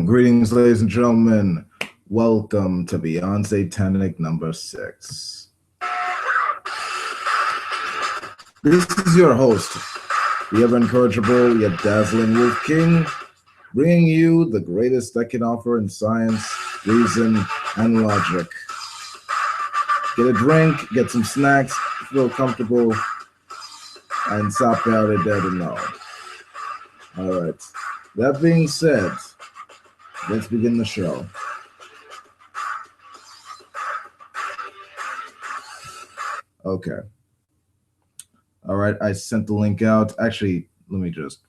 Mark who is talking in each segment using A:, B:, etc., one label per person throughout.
A: Greetings, ladies and gentlemen. Welcome to Beyond Satanic number 6. This is your host, the ever incorrigible yet dazzling Wolf King, bringing you the greatest I can offer in science, reason, and logic. Get a drink, get some snacks, feel comfortable, and stop out of there to know. All right. That being said, let's begin the show. Okay. All right, I sent the link out. Actually, let me just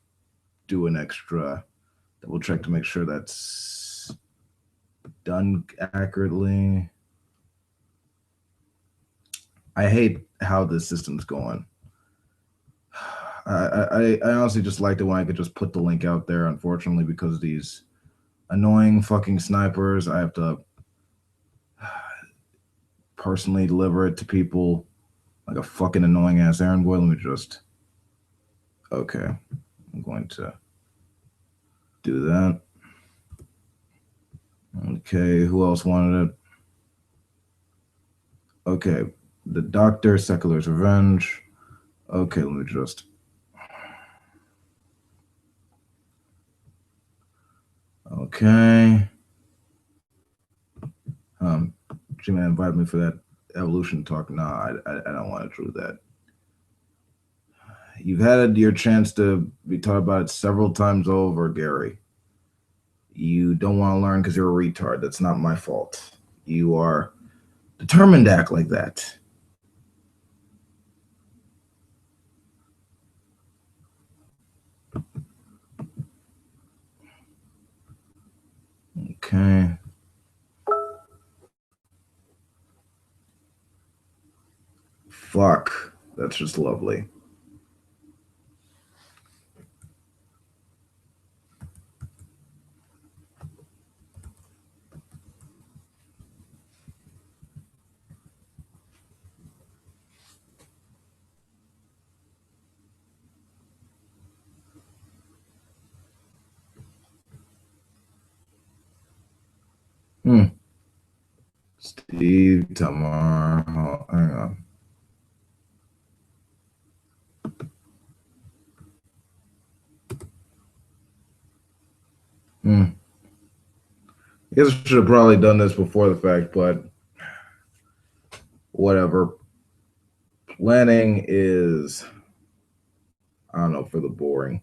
A: do an extra double check to make sure that's done accurately. I hate how this system's going. I honestly just liked it when I could just put the link out there. Unfortunately, because of these annoying fucking snipers, I have to personally deliver it to people like a fucking annoying ass errand boy. Let me just, okay, I'm going to do that. Okay, who else wanted it? Okay, the Doctor, Secular's Revenge. Okay, let me just, okay. G-Man invited me for that evolution talk. Nah, I don't want to do that. You've had your chance to be taught about it several times over, Gary. You don't want to learn because you're a retard. That's not my fault. You are determined to act like that. Okay. Fuck. That's just lovely. Steve Tamar. Oh, hang on. I guess I should have probably done this before the fact, but whatever. Planning is, I don't know, for the boring.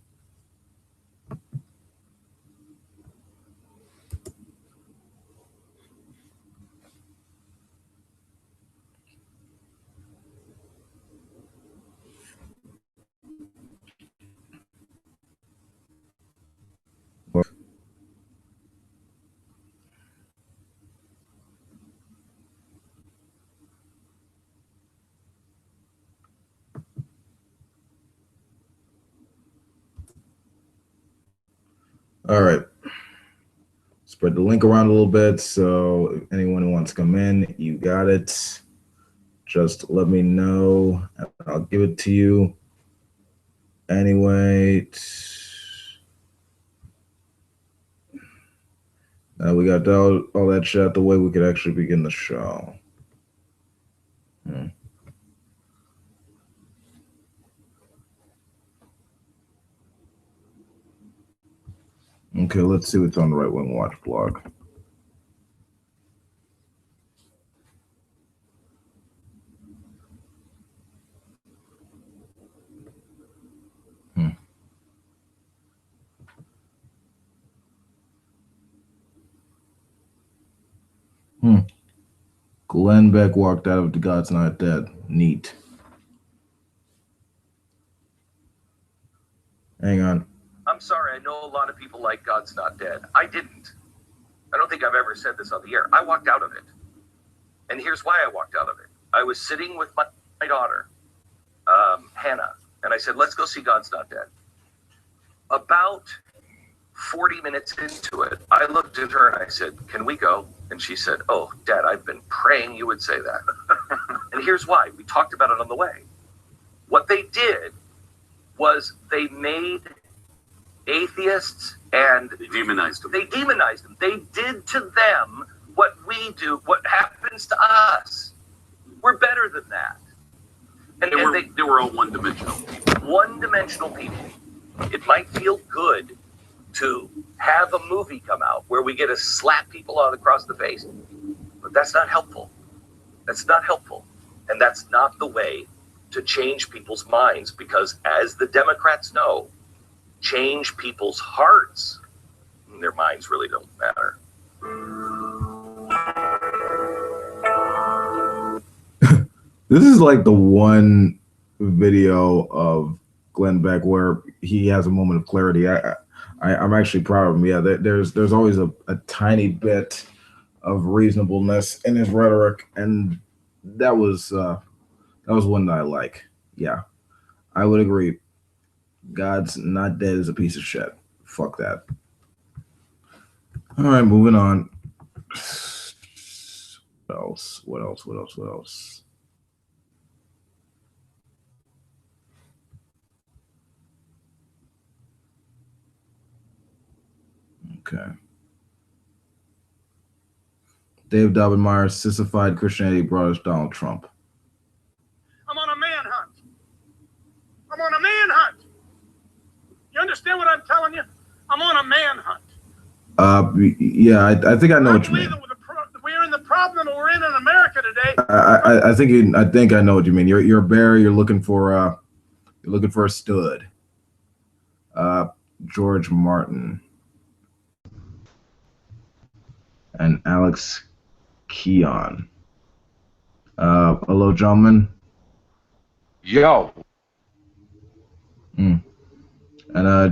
A: All right. Spread the link around a little bit, so if anyone who wants to come in, you got it. Just let me know, and I'll give it to you. Anyway, now we got all that shit out the way, we could actually begin the show. Okay, let's see what's on the Right Wing Watch blog. Glenn Beck walked out of The God's Not Dead. Neat. Hang on.
B: I'm sorry, I know a lot of people like God's Not Dead. I didn't. I don't think I've ever said this on the air. I walked out of it. And here's why I walked out of it. I was sitting with my daughter, Hannah, and I said, let's go see God's Not Dead. About 40 minutes into it, I looked at her and I said, can we go? And she said, oh, Dad, I've been praying you would say that. And here's why. We talked about it on the way. What they did was they made atheists, and
C: They demonized them.
B: They demonized them. They did to them what we do, what happens to us. We're better than that. And
C: they were all one-dimensional people.
B: One-dimensional people. It might feel good to have a movie come out where we get to slap people out across the face, but that's not helpful. That's not helpful. And that's not the way to change people's minds, because as the Democrats know, change people's hearts. Their minds really don't matter.
A: This is like the one video of Glenn Beck where he has a moment of clarity. I'm actually proud of him. Yeah, there's always a tiny bit of reasonableness in his rhetoric, and that was one that I like. Yeah, I would agree. God's not dead is a piece of shit. Fuck that. All right, moving on. What else? Okay. Dave Daubenmire, sissified Christianity brought us Donald Trump.
D: I'm on a manhunt. I'm on a manhunt. You understand what I'm telling you? I'm on a manhunt.
A: Yeah, I think I know what you mean.
D: We're in the problem that we're in America today.
A: I think I know what you mean. You're a bear. You're looking for a stud. George Martin and Alex Keon. Hello, gentlemen.
E: Yo.
A: And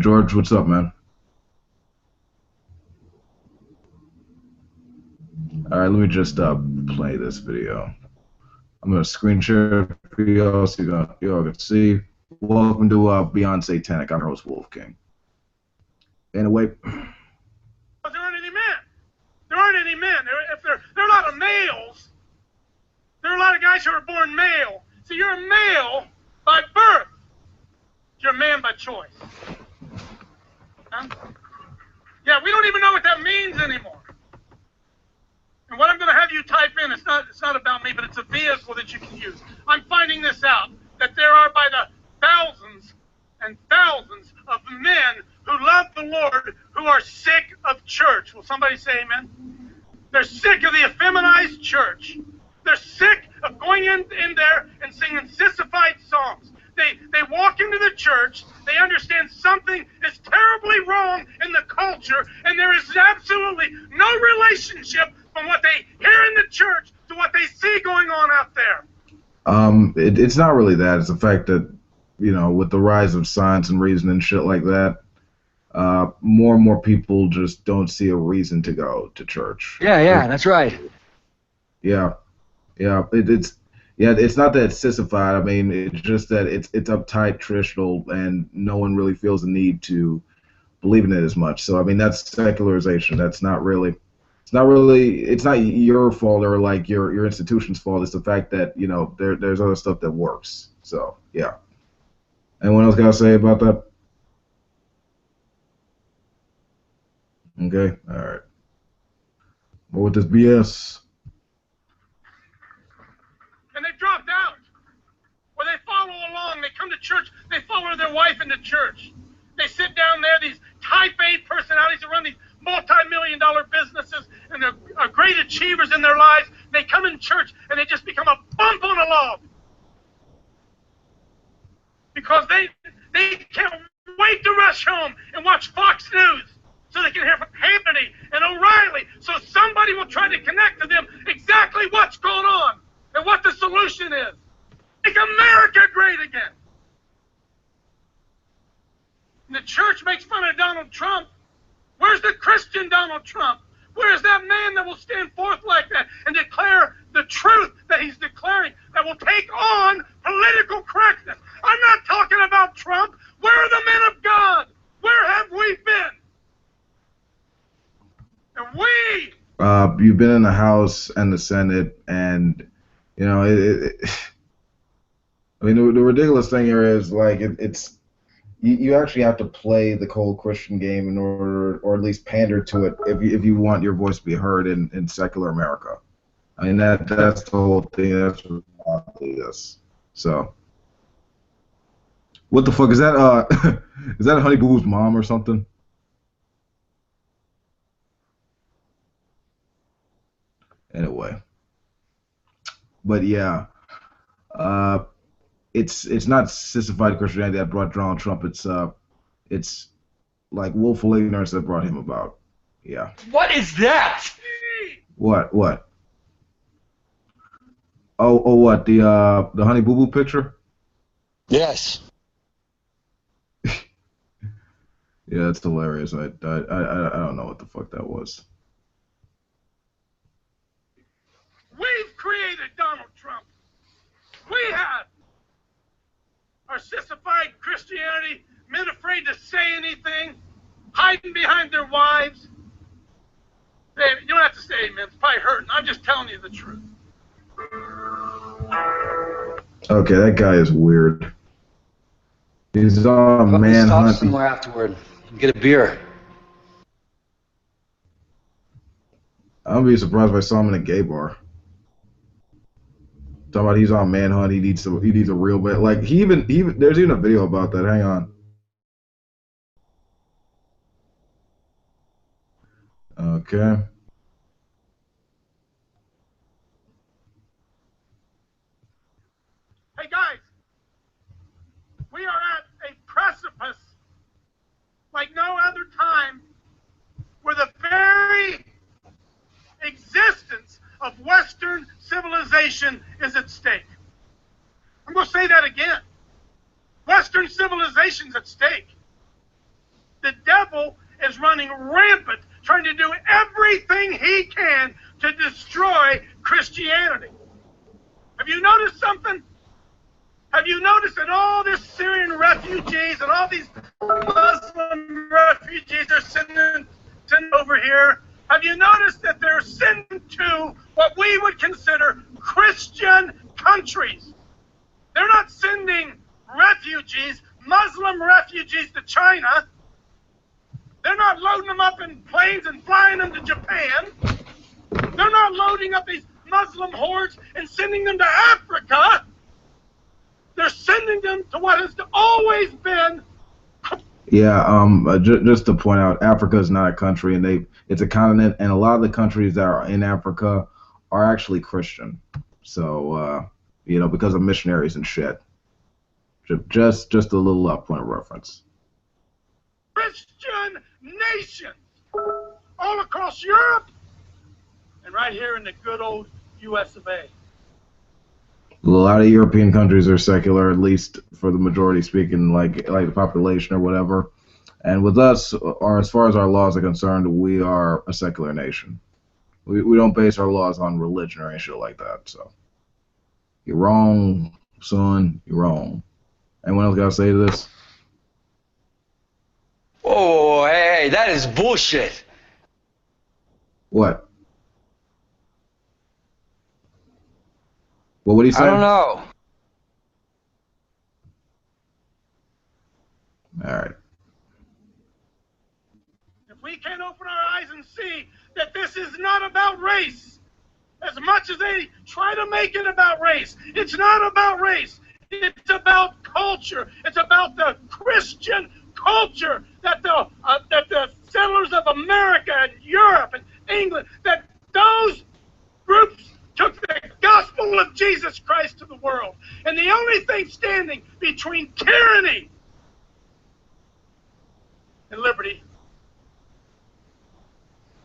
A: George, what's up, man? All right, let me just play this video. I'm gonna screen share it for y'all so y'all can see. Welcome to Beyond Satanic. I'm your host, Wolf King. Anyway,
D: there aren't any men. There aren't any men. If there are a lot of males. There are a lot of guys who are born male. So you're a male by birth. You're a man by choice. Huh? Yeah, we don't even know what that means anymore. And what I'm going to have you type in, it's not about me, but it's a vehicle that you can use. I'm finding this out, that there are by the thousands and thousands of men who love the Lord who are sick of church. Will somebody say amen? They're sick of the effeminized church. They're sick of going in there and singing sissified songs. They walk into the church, they understand something is terribly wrong in the culture, and there is absolutely no relationship from what they hear in the church to what they see going on out there.
A: It's not really that. It's the fact that, you know, with the rise of science and reason and shit like that, more and more people just don't see a reason to go to church.
E: Yeah, that's right.
A: Yeah. It's not that it's sissified. I mean, it's just that it's uptight, traditional, and no one really feels the need to believe in it as much. So I mean, that's secularization. That's not really. It's not your fault or like your institution's fault. It's the fact that, you know, there's other stuff that works. So yeah. Anyone else got to say about that? Okay. All right. What with this BS?
D: And they dropped out. Or they follow along. They come to church. They follow their wife into church. They sit down there, these type A personalities that run these multi-million-dollar businesses and are great achievers in their lives. They come in church and they just become a bump on a log. Because they can't wait to rush home and watch Fox News so they can hear from Hannity and O'Reilly, so somebody will try to connect to them exactly what's going on and what the solution is. Make America great again. And the church makes fun of Donald Trump. Where's the Christian Donald Trump? Where is that man that will stand forth like that and declare the truth that he's declaring, that will take on political correctness? I'm not talking about Trump. Where are the men of God? Where have we been? And we...
A: You've been in the House and the Senate, and, you know, I mean, the ridiculous thing here is, like, it's you actually have to play the cold Christian game in order, or at least pander to it, if you want your voice to be heard in secular America. I mean that's the whole thing. That's what this. So, what the fuck is that? Is that Honey Boo Boo's mom or something? Anyway, but yeah, it's not sissified Christianity that brought Donald Trump. It's like willful ignorance that brought him about. Yeah.
E: What is that?
A: What? What? Oh, what? The Honey Boo Boo picture?
E: Yes.
A: Yeah, that's hilarious. I don't know what the fuck that was.
D: We've created Donald Trump. We have. Our sissified Christianity, men afraid to say anything, hiding behind their wives. You don't have to say amen. It's probably hurting. I'm just telling you the truth.
A: Okay, that guy is weird. He's on a manhunt.
E: Stop somewhere afterward. Get a beer.
A: I'd be surprised if I saw him in a gay bar. Talking about he's on manhunt. He needs a real bit. Like he even there's even a video about that. Hang on. Okay.
D: Hey guys, we are at a precipice like no other time where the very existence of Western civilization is at stake. I'm going to say that again. Western civilization's at stake. The devil is running rampant, trying to do everything he can to destroy Christianity. Have you noticed something? Have you noticed that all these Syrian refugees and all these Muslim refugees are sending over here? Have you noticed that they're sending to what we would consider Christian countries? They're not sending refugees, Muslim refugees to China. They're not loading them up in planes and flying them to Japan. They're not loading up these Muslim hordes and sending them to Africa. They're sending them to what has always been.
A: Yeah, just to point out, Africa is not a country, and it's a continent, and a lot of the countries that are in Africa are actually Christian. So, because of missionaries and shit. Just a little point of reference.
D: Christian nations all across Europe and right here in the good old U.S. of A.
A: A lot of European countries are secular, at least for the majority speaking, like the population or whatever. And with us, or as far as our laws are concerned, we are a secular nation. We don't base our laws on religion or any shit like that. So you're wrong, son. You're wrong. Anyone else got to say to this?
E: Oh, hey, that is bullshit.
A: What? What would he say?
E: I don't know.
A: All right.
D: If we can't open our eyes and see that this is not about race, as much as they try to make it about race, it's not about race. It's about culture. It's about the Christian culture that the settlers of America and Europe and England, that those groups took the gospel of Jesus Christ to the world. And the only thing standing between tyranny and liberty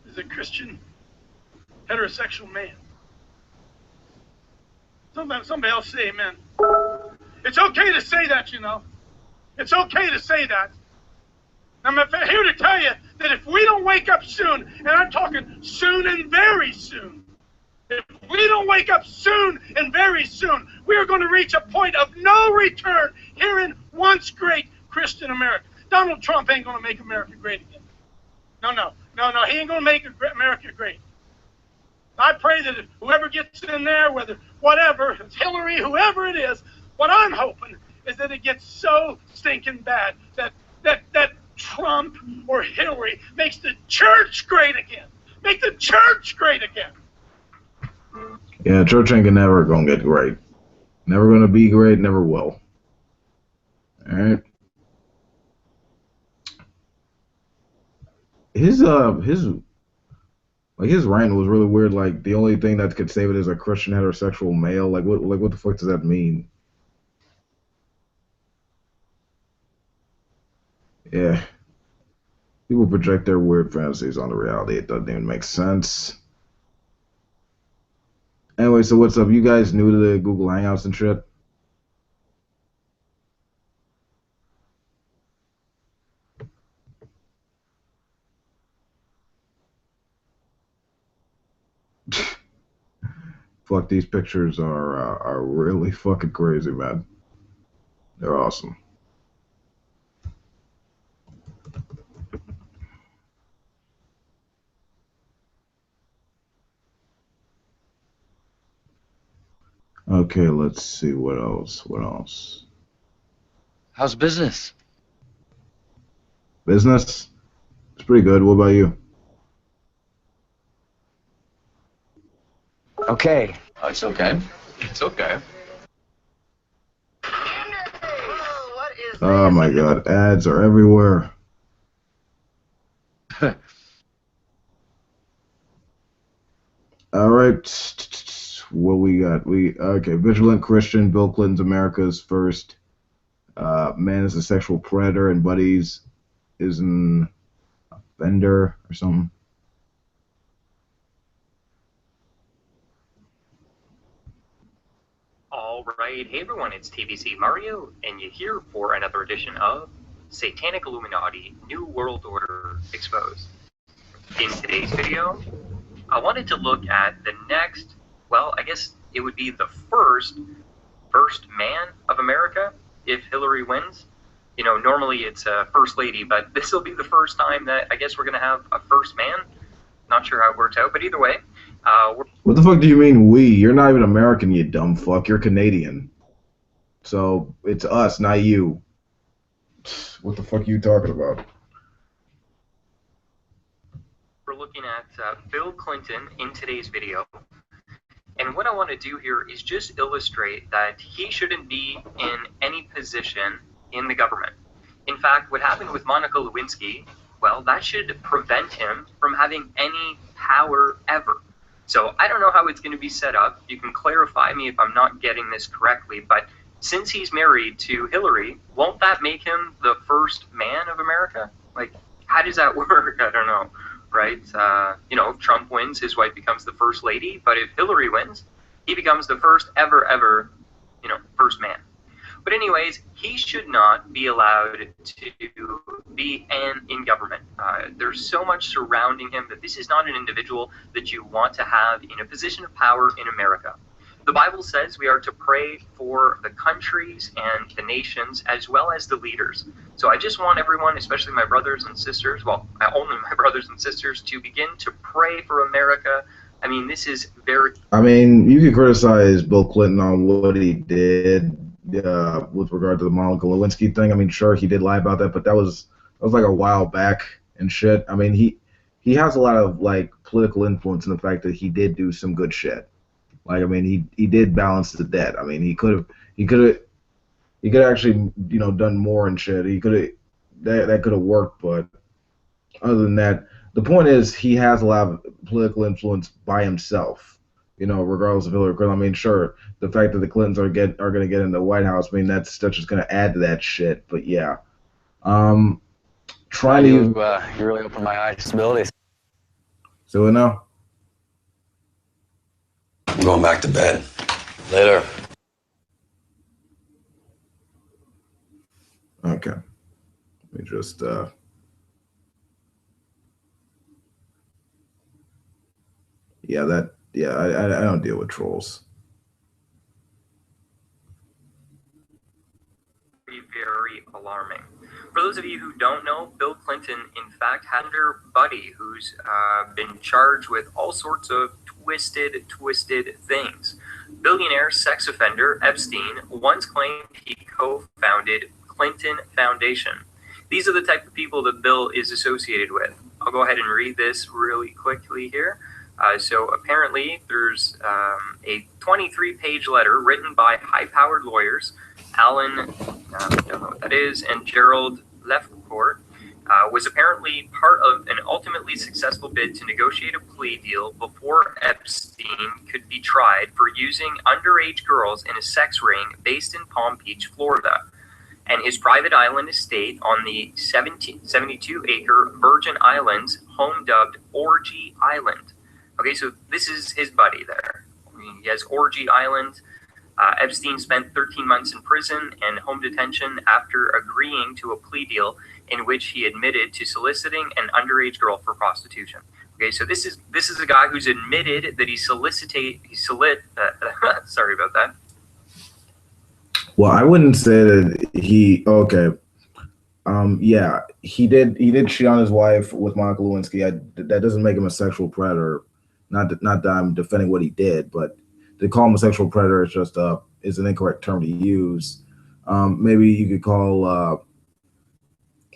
D: is a Christian heterosexual man. Somebody else say amen. It's okay to say that, you know. It's okay to say that. I'm here to tell you that if we don't wake up soon, and I'm talking soon and very soon, if we don't wake up soon and very soon, we are going to reach a point of no return here in once great Christian America. Donald Trump ain't going to make America great again. No, he ain't going to make America great. I pray that if whoever gets in there, whether whatever, it's Hillary, whoever it is, what I'm hoping is that it gets so stinking bad that Trump or Hillary makes the church great again. Make the church great again.
A: Yeah, church ain't never gonna get great. Never gonna be great, never will. Alright. His rant was really weird. Like, the only thing that could save it is a Christian heterosexual male. Like what the fuck does that mean? Yeah. People project their weird fantasies onto reality. It doesn't even make sense. Anyway, so what's up? You guys new to the Google Hangouts and shit? Fuck, these pictures are really fucking crazy, man. They're awesome. Okay, let's see what else. What else?
E: How's business?
A: Business? It's pretty good. What about you?
E: Okay.
B: Oh, it's okay. It's okay.
A: Oh my god, ads are everywhere. All right, what we got? Okay, vigilant Christian. Bill Clinton's America's first man is a sexual predator, and Buddy's is an offender or something.
F: All right, hey everyone, it's TBC Mario, and you're here for another edition of Satanic Illuminati New World Order Exposed. In today's video, I wanted to look at the next, well, I guess it would be the first man of America if Hillary wins. You know, normally it's a first lady, but this will be the first time that I guess we're going to have a first man. Not sure how it works out, but either way,
A: what the fuck do you mean we? You're not even American, you dumb fuck. You're Canadian. So it's us, not you. What the fuck are you talking about?
F: we're looking at Bill Clinton in today's video. And what I want to do here is just illustrate that he shouldn't be in any position in the government. In fact, what happened with Monica Lewinsky, well, that should prevent him from having any power ever. So I don't know how it's going to be set up. You can clarify me if I'm not getting this correctly, but since he's married to Hillary, won't that make him the first man of America? Like, how does that work? I don't know, right? You know, if Trump wins, his wife becomes the first lady, but if Hillary wins, he becomes the first ever, you know, first man. But anyways, he should not be allowed to be in government. There's so much surrounding him that this is not an individual that you want to have in a position of power in America. The Bible says we are to pray for the countries and the nations as well as the leaders. So I just want everyone, especially my brothers and sisters, well, only my brothers and sisters, to begin to pray for America. I mean, this is very...
A: I mean, you can criticize Bill Clinton on what he did with regard to the Monica Lewinsky thing. I mean, sure, he did lie about that, but that was like a while back and shit. I mean, he has a lot of like political influence in the fact that he did do some good shit. Like, I mean, he did balance the debt. I mean, he could have actually, you know, done more and shit. He could have that could have worked, but other than that, the point is he has a lot of political influence by himself. You know, regardless of Hillary Clinton. I mean, sure, the fact that the Clintons are going to get in the White House, I mean, that's just going to add to that shit. But yeah, you
E: really opened my eyes to possibilities.
A: So what now?
E: I'm going back to bed. Later.
A: Okay. Let me just I don't deal with trolls.
F: Very alarming. For those of you who don't know, Bill Clinton, in fact, had her buddy who's been charged with all sorts of twisted things. billionaire sex offender Epstein once claimed he co-founded Clinton Foundation. These are the type of people that Bill is associated with. I'll go ahead and read this really quickly here. So apparently there's a 23-page letter written by high-powered lawyers, Alan, don't know what that is, and Gerald Lefcourt, was apparently part of an ultimately successful bid to negotiate a plea deal before Epstein could be tried for using underage girls in a sex ring based in Palm Beach, Florida, and his private island estate on the 72-acre Virgin Islands, home-dubbed Orgy Island. Okay, so this is his buddy there. He has Orgy Island. Epstein spent 13 months in prison and home detention after agreeing to a plea deal in which he admitted to soliciting an underage girl for prostitution. Okay, so this is a guy who's admitted that sorry about that.
A: Well, I wouldn't say that yeah, he did cheat on his wife with Monica Lewinsky. That doesn't make him a sexual predator. Not that I'm defending what he did, but to call him a sexual predator is just is an incorrect term to use. Maybe you could call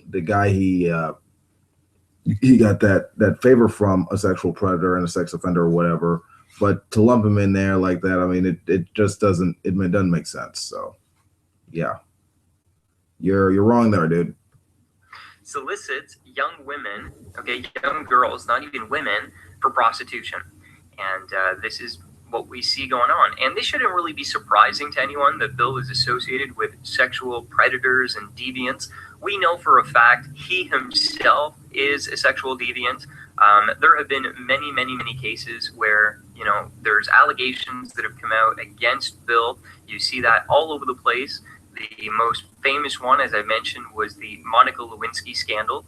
A: the guy he got that favor from a sexual predator and a sex offender or whatever. But to lump him in there like that, I mean, it just doesn't make sense. So, yeah, you're wrong there, dude.
F: Solicits young women, okay, young girls, not even women, for prostitution. And this is what we see going on. And this shouldn't really be surprising to anyone that Bill is associated with sexual predators and deviants. We know for a fact he himself is a sexual deviant. There have been many, many, many cases where, you know, there's allegations that have come out against Bill. You see that all over the place. The most famous one, as I mentioned, was the Monica Lewinsky scandal.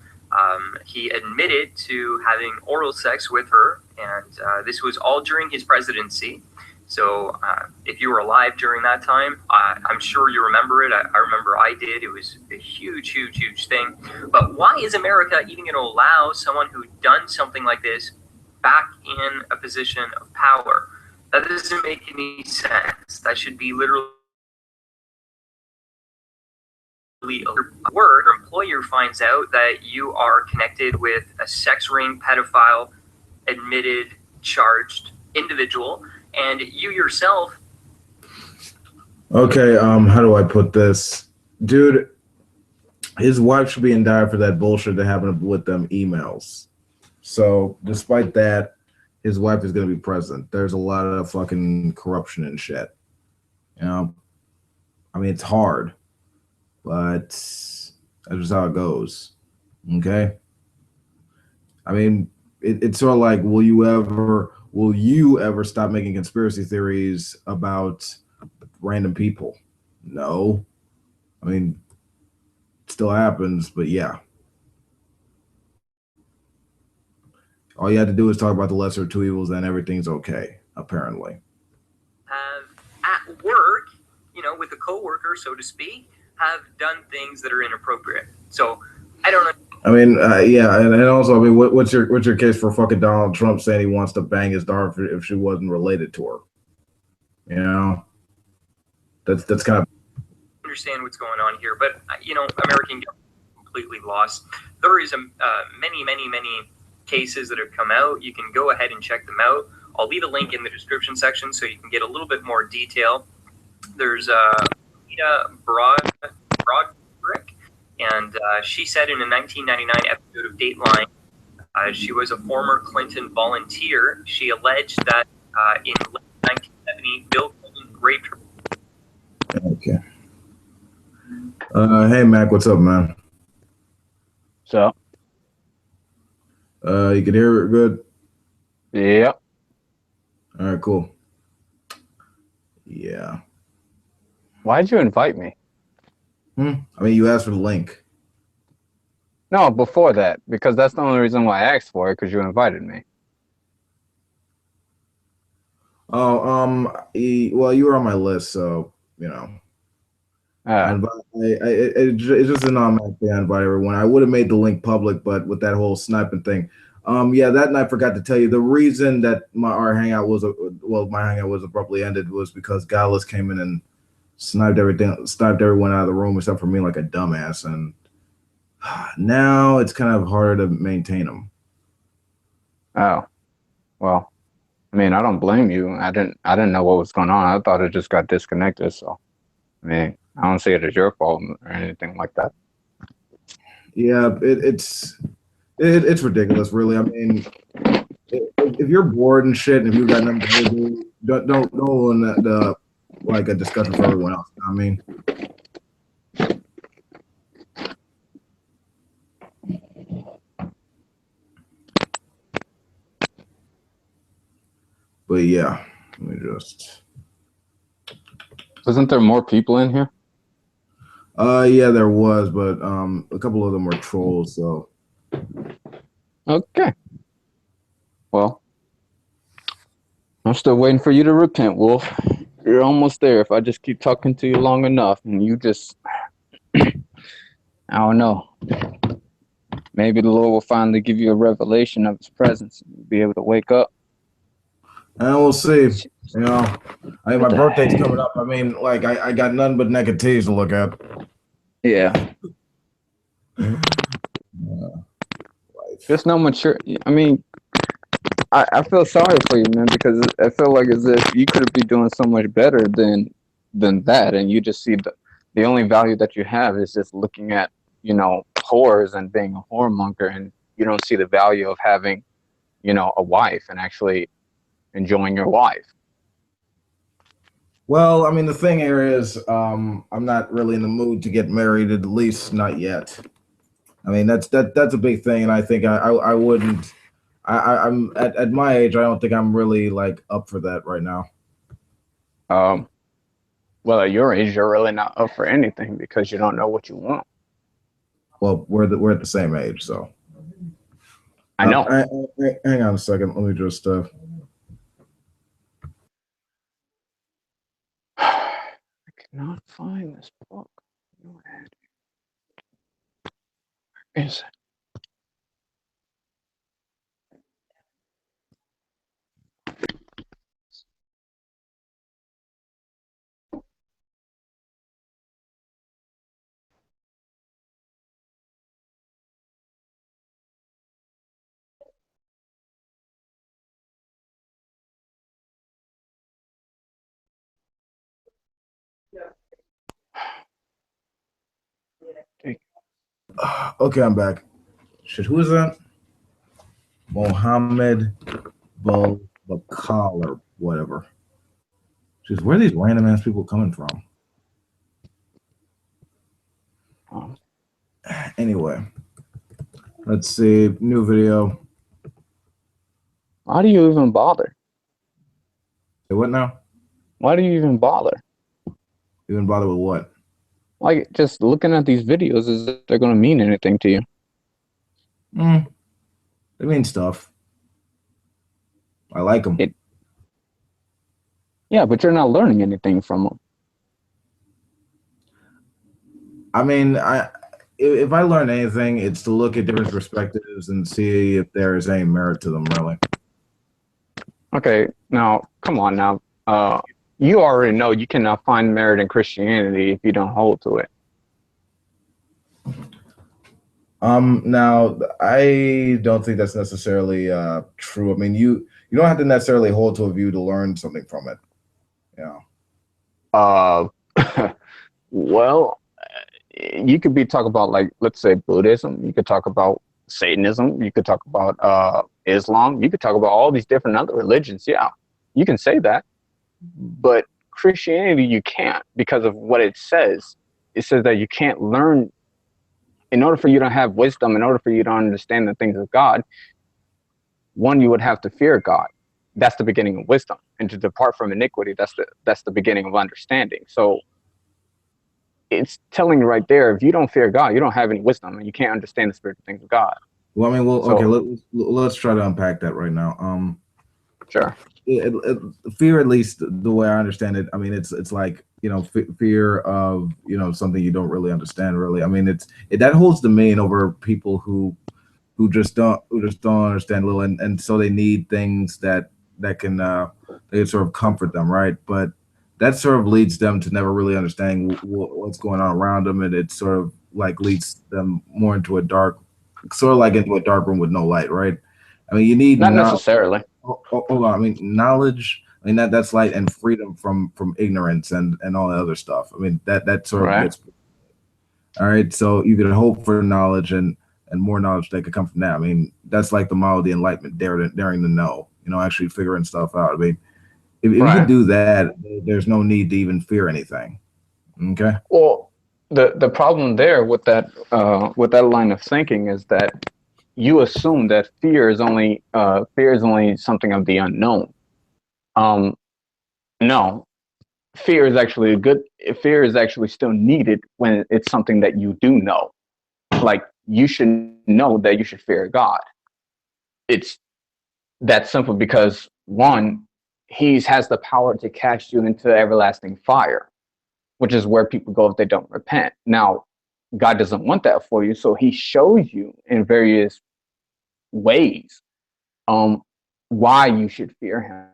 F: He admitted to having oral sex with her, and this was all during his presidency. So if you were alive during that time, I'm sure you remember it. I remember I did. It was a huge, huge, huge thing. But why is America even going to allow someone who'd done something like this back in a position of power? That doesn't make any sense. That should be literally work. Your employer finds out that you are connected with a sex ring pedophile, admitted, charged individual, and you yourself.
A: Okay, how do I put this? Dude, his wife should be indicted for that bullshit that happened with them emails. So, despite that, his wife is going to be president. There's a lot of fucking corruption and shit. You know? I mean, it's hard, but that's just how it goes. Okay? I mean, it's sort of like, will you ever stop making conspiracy theories about random people? No. I mean, it still happens, but yeah. All you have to do is talk about the lesser of two evils, and everything's okay, apparently.
F: At work, you know, with a coworker, so to speak, have done things that are inappropriate. So, I don't know.
A: I mean, yeah, and also, I mean, what's your case for fucking Donald Trump saying he wants to bang his daughter if she wasn't related to her? You know, that's kind of.
F: Understand what's going on here, but you know, American government completely lost. There is many, many, many cases that have come out. You can go ahead and check them out. I'll leave a link in the description section so you can get a little bit more detail. There's Rita Broderick, and she said in a 1999 episode of Dateline, she was a former Clinton volunteer. She alleged that in late 1970, Bill Clinton raped her.
A: Okay. Hey, Mac, what's up, man?
E: So,
A: you can hear it good?
E: yeah.
A: All right, cool. Yeah.
E: Why'd you invite me?
A: I mean, you asked for the link.
E: No, before that, because that's the only reason why I asked for it, because you invited me.
A: Oh, well, you were on my list, so, you know. It's just an automatic thing. I invite everyone. I would have made the link public, but with that whole sniping thing, Yeah, that night I forgot to tell you the reason that my hangout was abruptly ended was because Gallus came in and sniped everyone out of the room except for me like a dumbass, and now it's kind of harder to maintain them.
E: Oh, well, I mean, I don't blame you. I didn't know what was going on. I thought it just got disconnected. So, I mean, I don't see it as your fault or anything like that.
A: Yeah, it's ridiculous, really. I mean, if you're bored and shit, and if you got nothing to do, don't ruin the like a discussion for everyone else. You know what I mean. But yeah, let me just.
E: Wasn't there more people in here?
A: Yeah, there was, but a couple of them were trolls. So.
E: Okay. Well, I'm still waiting for you to repent, Wolf. You're almost there. If I just keep talking to you long enough, and you just, I don't know. Maybe the Lord will finally give you a revelation of His presence, and you'll be able to wake up.
A: And we'll see. You know, I mean, my birthday's coming up. I mean, like, I got nothing but negatives to look at.
E: Yeah. Just no mature. I mean, I feel sorry for you, man, because I feel like as if you could be doing so much better than that, and you just see the only value that you have is just looking at, you know, whores and being a whoremonger, and you don't see the value of having, you know, a wife and actually enjoying your wife.
A: Well, I mean, the thing here is, I'm not really in the mood to get married, at least not yet. I mean, that's a big thing, and I think I wouldn't. I'm at my age. I don't think I'm really like up for that right now.
E: Well, at your age, you're really not up for anything because you don't know what you want.
A: Well, we're at the same age, so.
E: I know.
A: Hang on a second. Let me just.
E: I cannot find this book. Where is it?
A: Okay, I'm back. Shit, who is that? Mohammed Bakal or whatever. Just where are these random ass people coming from? Anyway, let's see. New video.
E: Why do you even bother?
A: Say what now?
E: Why do you even bother?
A: You even bother with what?
E: Like, just looking at these videos, is if they're going to mean anything to you?
A: They mean stuff. I like them.
E: Yeah, but you're not learning anything from them.
A: I mean, if I learn anything, it's to look at different perspectives and see if there is any merit to them, really.
E: Okay, now, come on now. You already know you cannot find merit in Christianity if you don't hold to it.
A: Now, I don't think that's necessarily true. I mean, you don't have to necessarily hold to a view to learn something from it. Yeah.
E: Well, you could be talking about, like, let's say Buddhism. You could talk about Satanism. You could talk about Islam. You could talk about all these different other religions. Yeah, you can say that. But Christianity, you can't, because of what it says. It says that you can't learn. In order for you to have wisdom, in order for you to understand the things of God, one, you would have to fear God. That's the beginning of wisdom. And to depart from iniquity, that's the beginning of understanding. So it's telling you right there, if you don't fear God, you don't have any wisdom, and you can't understand the spiritual things of God.
A: Well, I mean, okay, let's try to unpack that right now.
E: Sure.
A: Fear, at least the way I understand it, I mean, it's like, you know, fear of, you know, something you don't really understand, really. I mean, that holds dominion over people who who just don't understand a little, and so they need things that can they can sort of comfort them, right? But that sort of leads them to never really understanding what's going on around them, and it sort of like leads them more into a dark, sort of like into a dark room with no light, right? I mean, you need
E: Not
A: knowledge.
E: necessarily.
A: Hold on. I mean, knowledge. I mean that's light and freedom from ignorance and all that other stuff. I mean that sort of
E: Right.
A: gets all right. So you could hope for knowledge and more knowledge that could come from that. I mean, that's like the model of the enlightenment, daring to know. Actually figuring stuff out. I mean, if you can
E: Right.
A: do that, there's no need to even fear anything. Okay.
E: Well, the problem there with that line of thinking is that you assume that fear is only something of the unknown. Um, no, fear is actually fear is actually still needed when it's something that you do know. Like you should know that you should fear God. It's that simple because one, he has the power to cast you into everlasting fire, which is where people go if they don't repent. Now, God doesn't want that for you, so he shows you in various ways why you should fear him.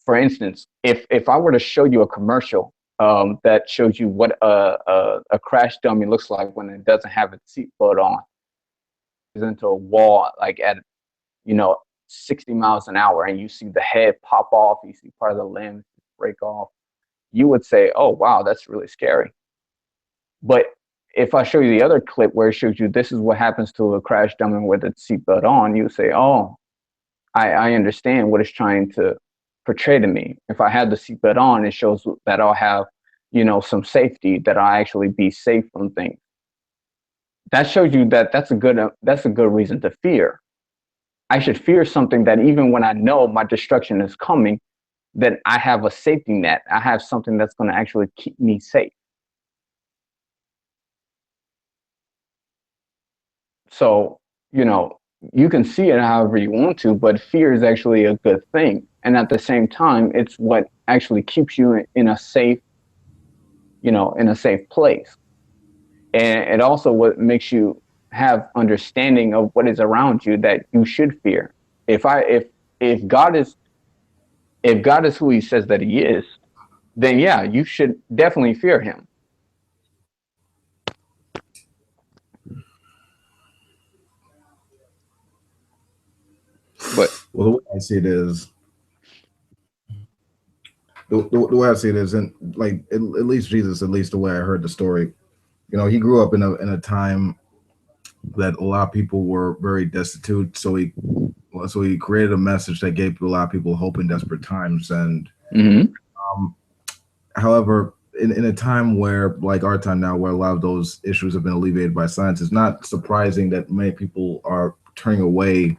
E: For instance, if I were to show you a commercial that shows you what a crash dummy looks like when it doesn't have its seatbelt on, is into a wall like at 60 miles an hour, and you see the head pop off, you see part of the limbs break off, you would say, "Oh wow, that's really scary." But if I show you the other clip where it shows you this is what happens to a crash dummy with its seatbelt on, you would say, "Oh, I understand what it's trying to portray to me. If I had the seatbelt on, it shows that I'll have, some safety, that I'll actually be safe from things." That shows you that that's a good reason to fear. I should fear something that even when I know my destruction is coming, that I have a safety net. I have something that's going to actually keep me safe. So, you can see it however you want to, but fear is actually a good thing. And at the same time, it's what actually keeps you in a safe, in a safe place. And it also what makes you have understanding of what is around you that you should fear. If God is who he says that he is, then yeah, you should definitely fear him. But
A: Well, the way I see it is, the way I see it is, and like at least Jesus, at least the way I heard the story, he grew up in a time that a lot of people were very destitute. So he created a message that gave a lot of people hope in desperate times. And however, in a time where, like our time now, where a lot of those issues have been alleviated by science, it's not surprising that many people are turning away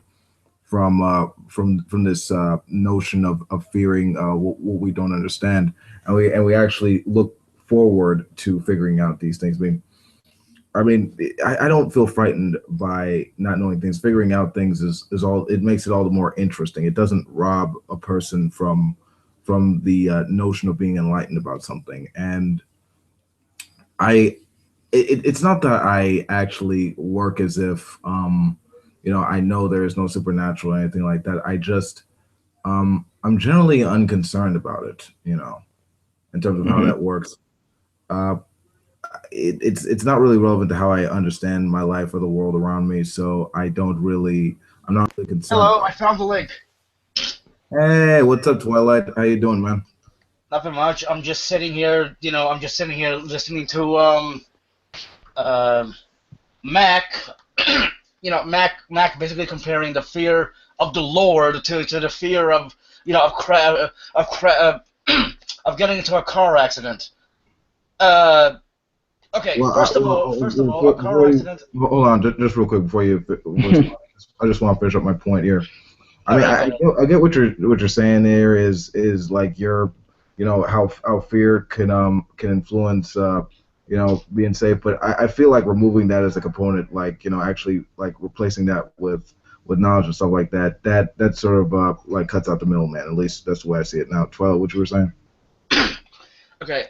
A: from this notion of fearing what we don't understand, and we actually look forward to figuring out these things. I don't feel frightened by not knowing things. Figuring out things is all. It makes it all the more interesting. It doesn't rob a person from the notion of being enlightened about something. And it's not that I actually work as if I know there is no supernatural or anything like that. I just I'm generally unconcerned about it, in terms of how that works. It's not really relevant to how I understand my life or the world around me, so I'm not really concerned.
G: Hello, I found the link.
A: Hey, what's up, Twilight? How you doing, man?
G: Nothing much. I'm just sitting here, listening to Mac. Mac basically comparing the fear of the Lord to the fear of of getting into a car accident. Okay,
A: Well,
G: first of all, a car accident.
A: Hold on, just real quick before you. I just want to finish up my point here. I get what you're saying. There is like how fear can influence being safe, but I feel like removing that as a component, like actually like replacing that with knowledge and stuff like that sort of like cuts out the middleman. At least that's the way I see it now. Twilight, what you were saying?
G: Okay,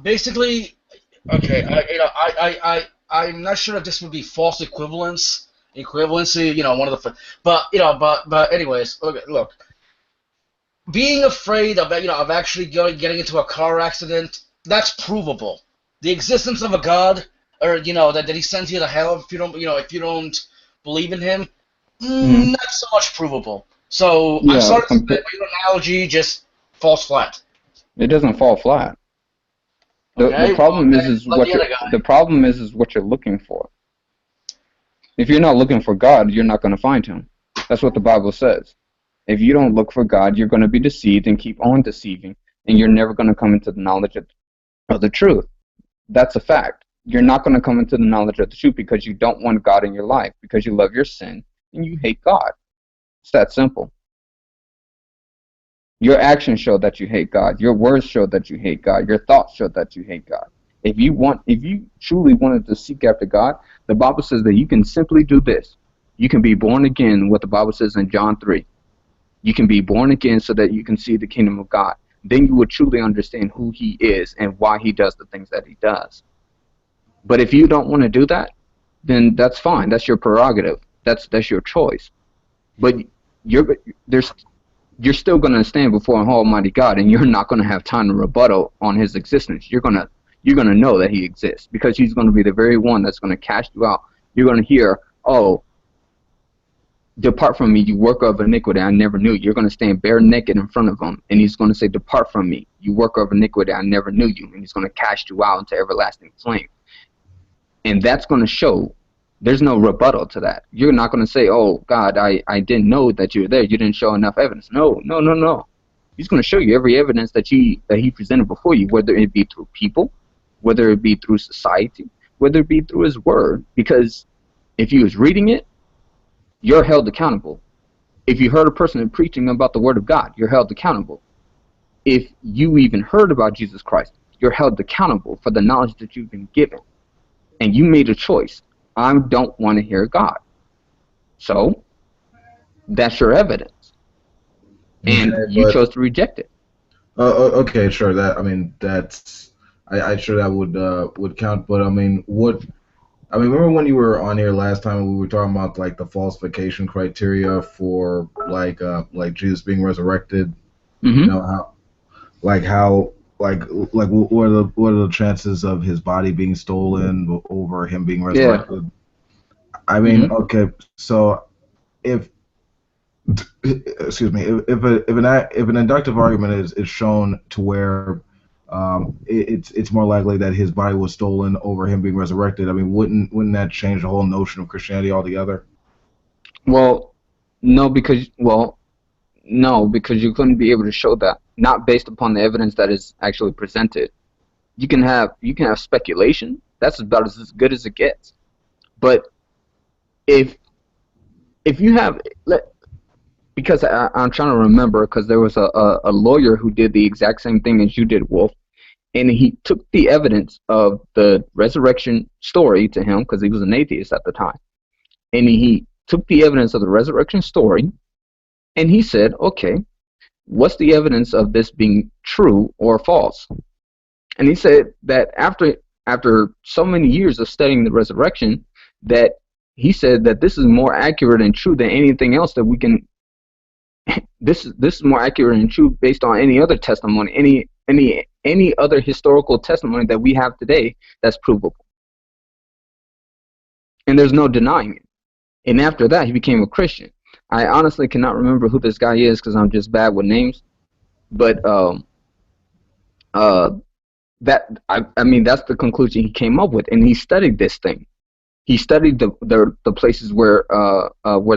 G: basically, okay, I'm not sure if this would be false equivalency. One of the, but anyways, look, being afraid of actually getting into a car accident, that's provable. The existence of a God, or that he sends you to hell if you don't believe in him, not so much provable. So I'm
E: Yeah,
G: sorry to say that your analogy just falls flat.
E: it doesn't fall flat. The
G: Okay,
E: problem
G: well,
E: is
G: like
E: what
G: the other guy.
E: the problem is what you're looking for. If you're not looking for God, you're not going to find him. That's what the Bible says. If you don't look for God, you're going to be deceived and keep on deceiving, and you're never going to come into the knowledge of the truth. That's a fact. You're not going to come into the knowledge of the truth because you don't want God in your life, because you love your sin and you hate God. It's that simple. Your actions show that you hate God. Your words show that you hate God. Your thoughts show that you hate God. If you truly wanted to seek after God, the Bible says that you can simply do this. You can be born again, what the Bible says in John 3. You can be born again so that you can see the kingdom of God. Then you will truly understand who he is and why he does the things that he does. But if you don't want to do that, then that's fine. That's your prerogative. That's your choice. But you're still going to stand before Almighty God, and you're not going to have time to rebuttal on his existence. You're gonna know that he exists, because he's going to be the very one that's going to cast you out. You're going to hear, "Oh, depart from me, you worker of iniquity, I never knew you." You're going to stand bare naked in front of him, and he's going to say, "Depart from me, you worker of iniquity, I never knew you." And he's going to cast you out into everlasting flame. And that's going to show there's no rebuttal to that. You're not going to say, "Oh, God, I didn't know that you were there. You didn't show enough evidence." No. He's going to show you every evidence that he presented before you, whether it be through people, whether it be through society, whether it be through his word. Because if you was reading it, you're held accountable. If you heard a person preaching about the word of God, you're held accountable. If you even heard about Jesus Christ, you're held accountable for the knowledge that you've been given. And you made a choice. I don't want to hear God. So that's your evidence. And
A: Okay,
E: you
A: but
E: chose to reject it.
A: okay, sure. That's I sure that would count. But I mean, remember when you were on here last time and we were talking about like the falsification criteria for like Jesus being resurrected?
E: Mm-hmm.
A: You know how what are the chances of his body being stolen over him being resurrected? Yeah. I mean, okay, so if excuse me, if an inductive argument is shown to where it's more likely that his body was stolen over him being resurrected, I mean, wouldn't that change the whole notion of Christianity altogether?
E: Well, no, because you couldn't be able to show that, not based upon the evidence that is actually presented. You can have speculation. That's about as good as it gets. But if you have, because I'm trying to remember, because there was a lawyer who did the exact same thing as you did, Wolf, and he took the evidence of the resurrection story to him, because he was an atheist at the time, and he took the evidence of the resurrection story, and he said, okay, what's the evidence of this being true or false? And he said that after so many years of studying the resurrection, that he said that this is more accurate and true than anything else that we can. This is more accurate and true based on any other testimony, any other historical testimony that we have today that's provable. And there's no denying it. And after that, he became a Christian. I honestly cannot remember who this guy is because I'm just bad with names. But that I mean that's the conclusion he came up with, and he studied this thing. He studied the places where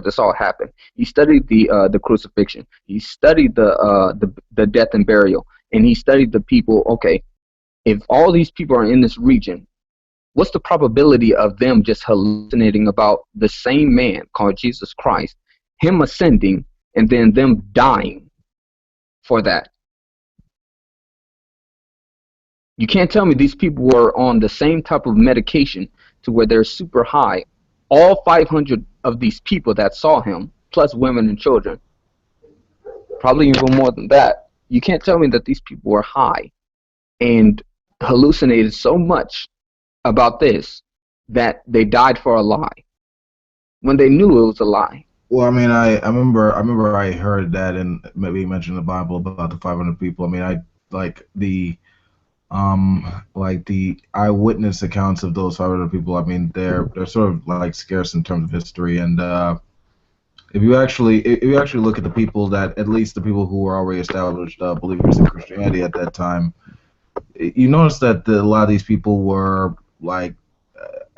E: this all happened. He studied the crucifixion. He studied the death and burial, and he studied the people. Okay, if all these people are in this region, what's the probability of them just hallucinating about the same man called Jesus Christ, him ascending, and then them dying for that? You can't tell me these people were on the same type of medication to where they're super high. All 500 of these people that saw him, plus women and children, probably even more than that. You can't tell me that these people were high and hallucinated so much about this that they died for a lie when they knew it was a lie.
A: Well, I mean, I remember I heard that, and maybe you mentioned in the Bible about the 500 people. I mean, I like the eyewitness accounts of those 500 people. I mean, they're sort of like scarce in terms of history, and if you actually look at the people that, at least the people who were already established believers in Christianity at that time, you notice that a lot of these people were like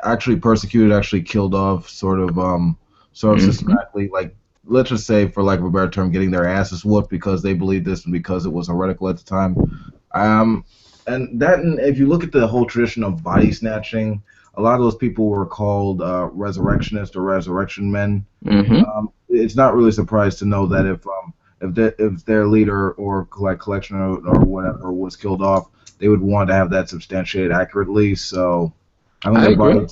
A: actually persecuted, actually killed off, sort of systematically. Like, let's just say, for lack of a better term, getting their asses whooped because they believed this and because it was heretical at the time. And that, and if you look at the whole tradition of body snatching, a lot of those people were called resurrectionists or resurrection men. It's not really surprised to know that if their leader or collection or whatever was killed off, they would want to have that substantiated accurately. So having their body,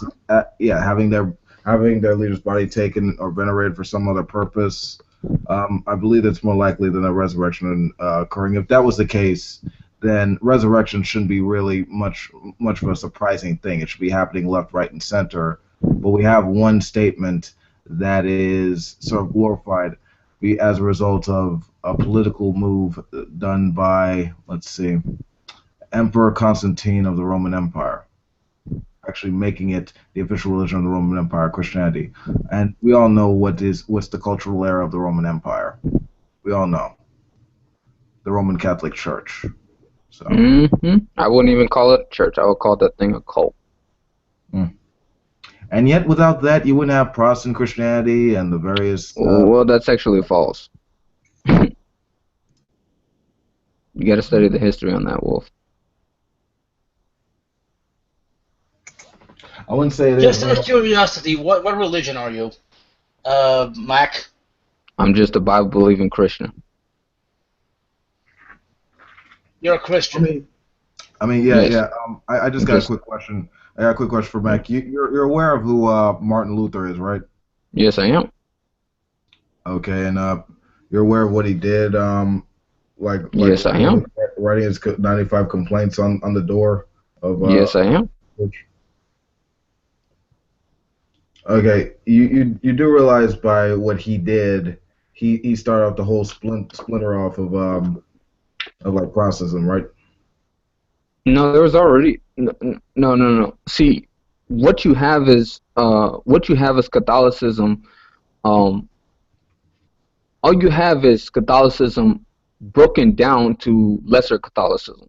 A: having their leader's body taken or venerated for some other purpose, I believe that's more likely than a resurrection occurring. If that was the case, then resurrection shouldn't be really much of a surprising thing. It should be happening left, right, and center. But we have one statement that is sort of glorified as a result of a political move done by, let's see, Emperor Constantine of the Roman Empire, actually making it the official religion of the Roman Empire, Christianity. And we all know what's the cultural era of the Roman Empire. We all know the Roman Catholic Church. So.
E: I wouldn't even call it a church. I would call that thing a cult.
A: And yet, without that, you wouldn't have Protestant Christianity and the various...
E: well, that's actually false. You got to study the history on that, Wolf.
A: I wouldn't say it is.
G: Just out of curiosity, what religion are you, Mac?
E: I'm just a Bible-believing Christian.
G: You're a Christian.
A: I mean, yeah. I just got a quick question. I got a quick question for Mac. You're aware of who Martin Luther is, right?
E: Yes, I am.
A: Okay, and you're aware of what he did?
E: Yes, I am.
A: Writing his 95 complaints on the door of.
E: Yes, I am.
A: Okay, you do realize by what he did, he started off the whole splinter off of like Protestantism, right?
E: No, there was already no. See, what you have is Catholicism. All you have is Catholicism broken down to lesser Catholicism.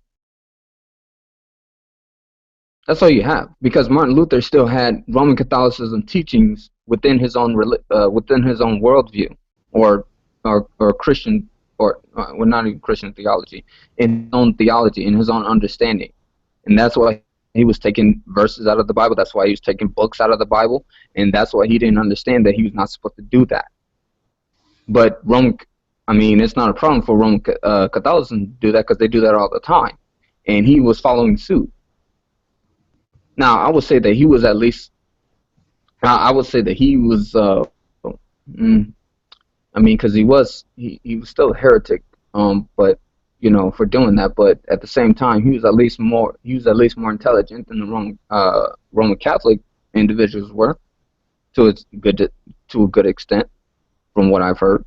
E: That's all you have, because Martin Luther still had Roman Catholicism teachings within his own worldview, or Christian, or well, not even Christian theology, in his own theology, in his own understanding, and that's why he was taking verses out of the Bible. That's why he was taking books out of the Bible, and that's why he didn't understand that he was not supposed to do that. But it's not a problem for Roman Catholicism to do that, because they do that all the time, and he was following suit. Now, I would say that he was at least. I would say that he was. Because he was still a heretic. But for doing that. But at the same time, he was at least more intelligent than the Roman Catholic individuals were, to a good extent, from what I've heard.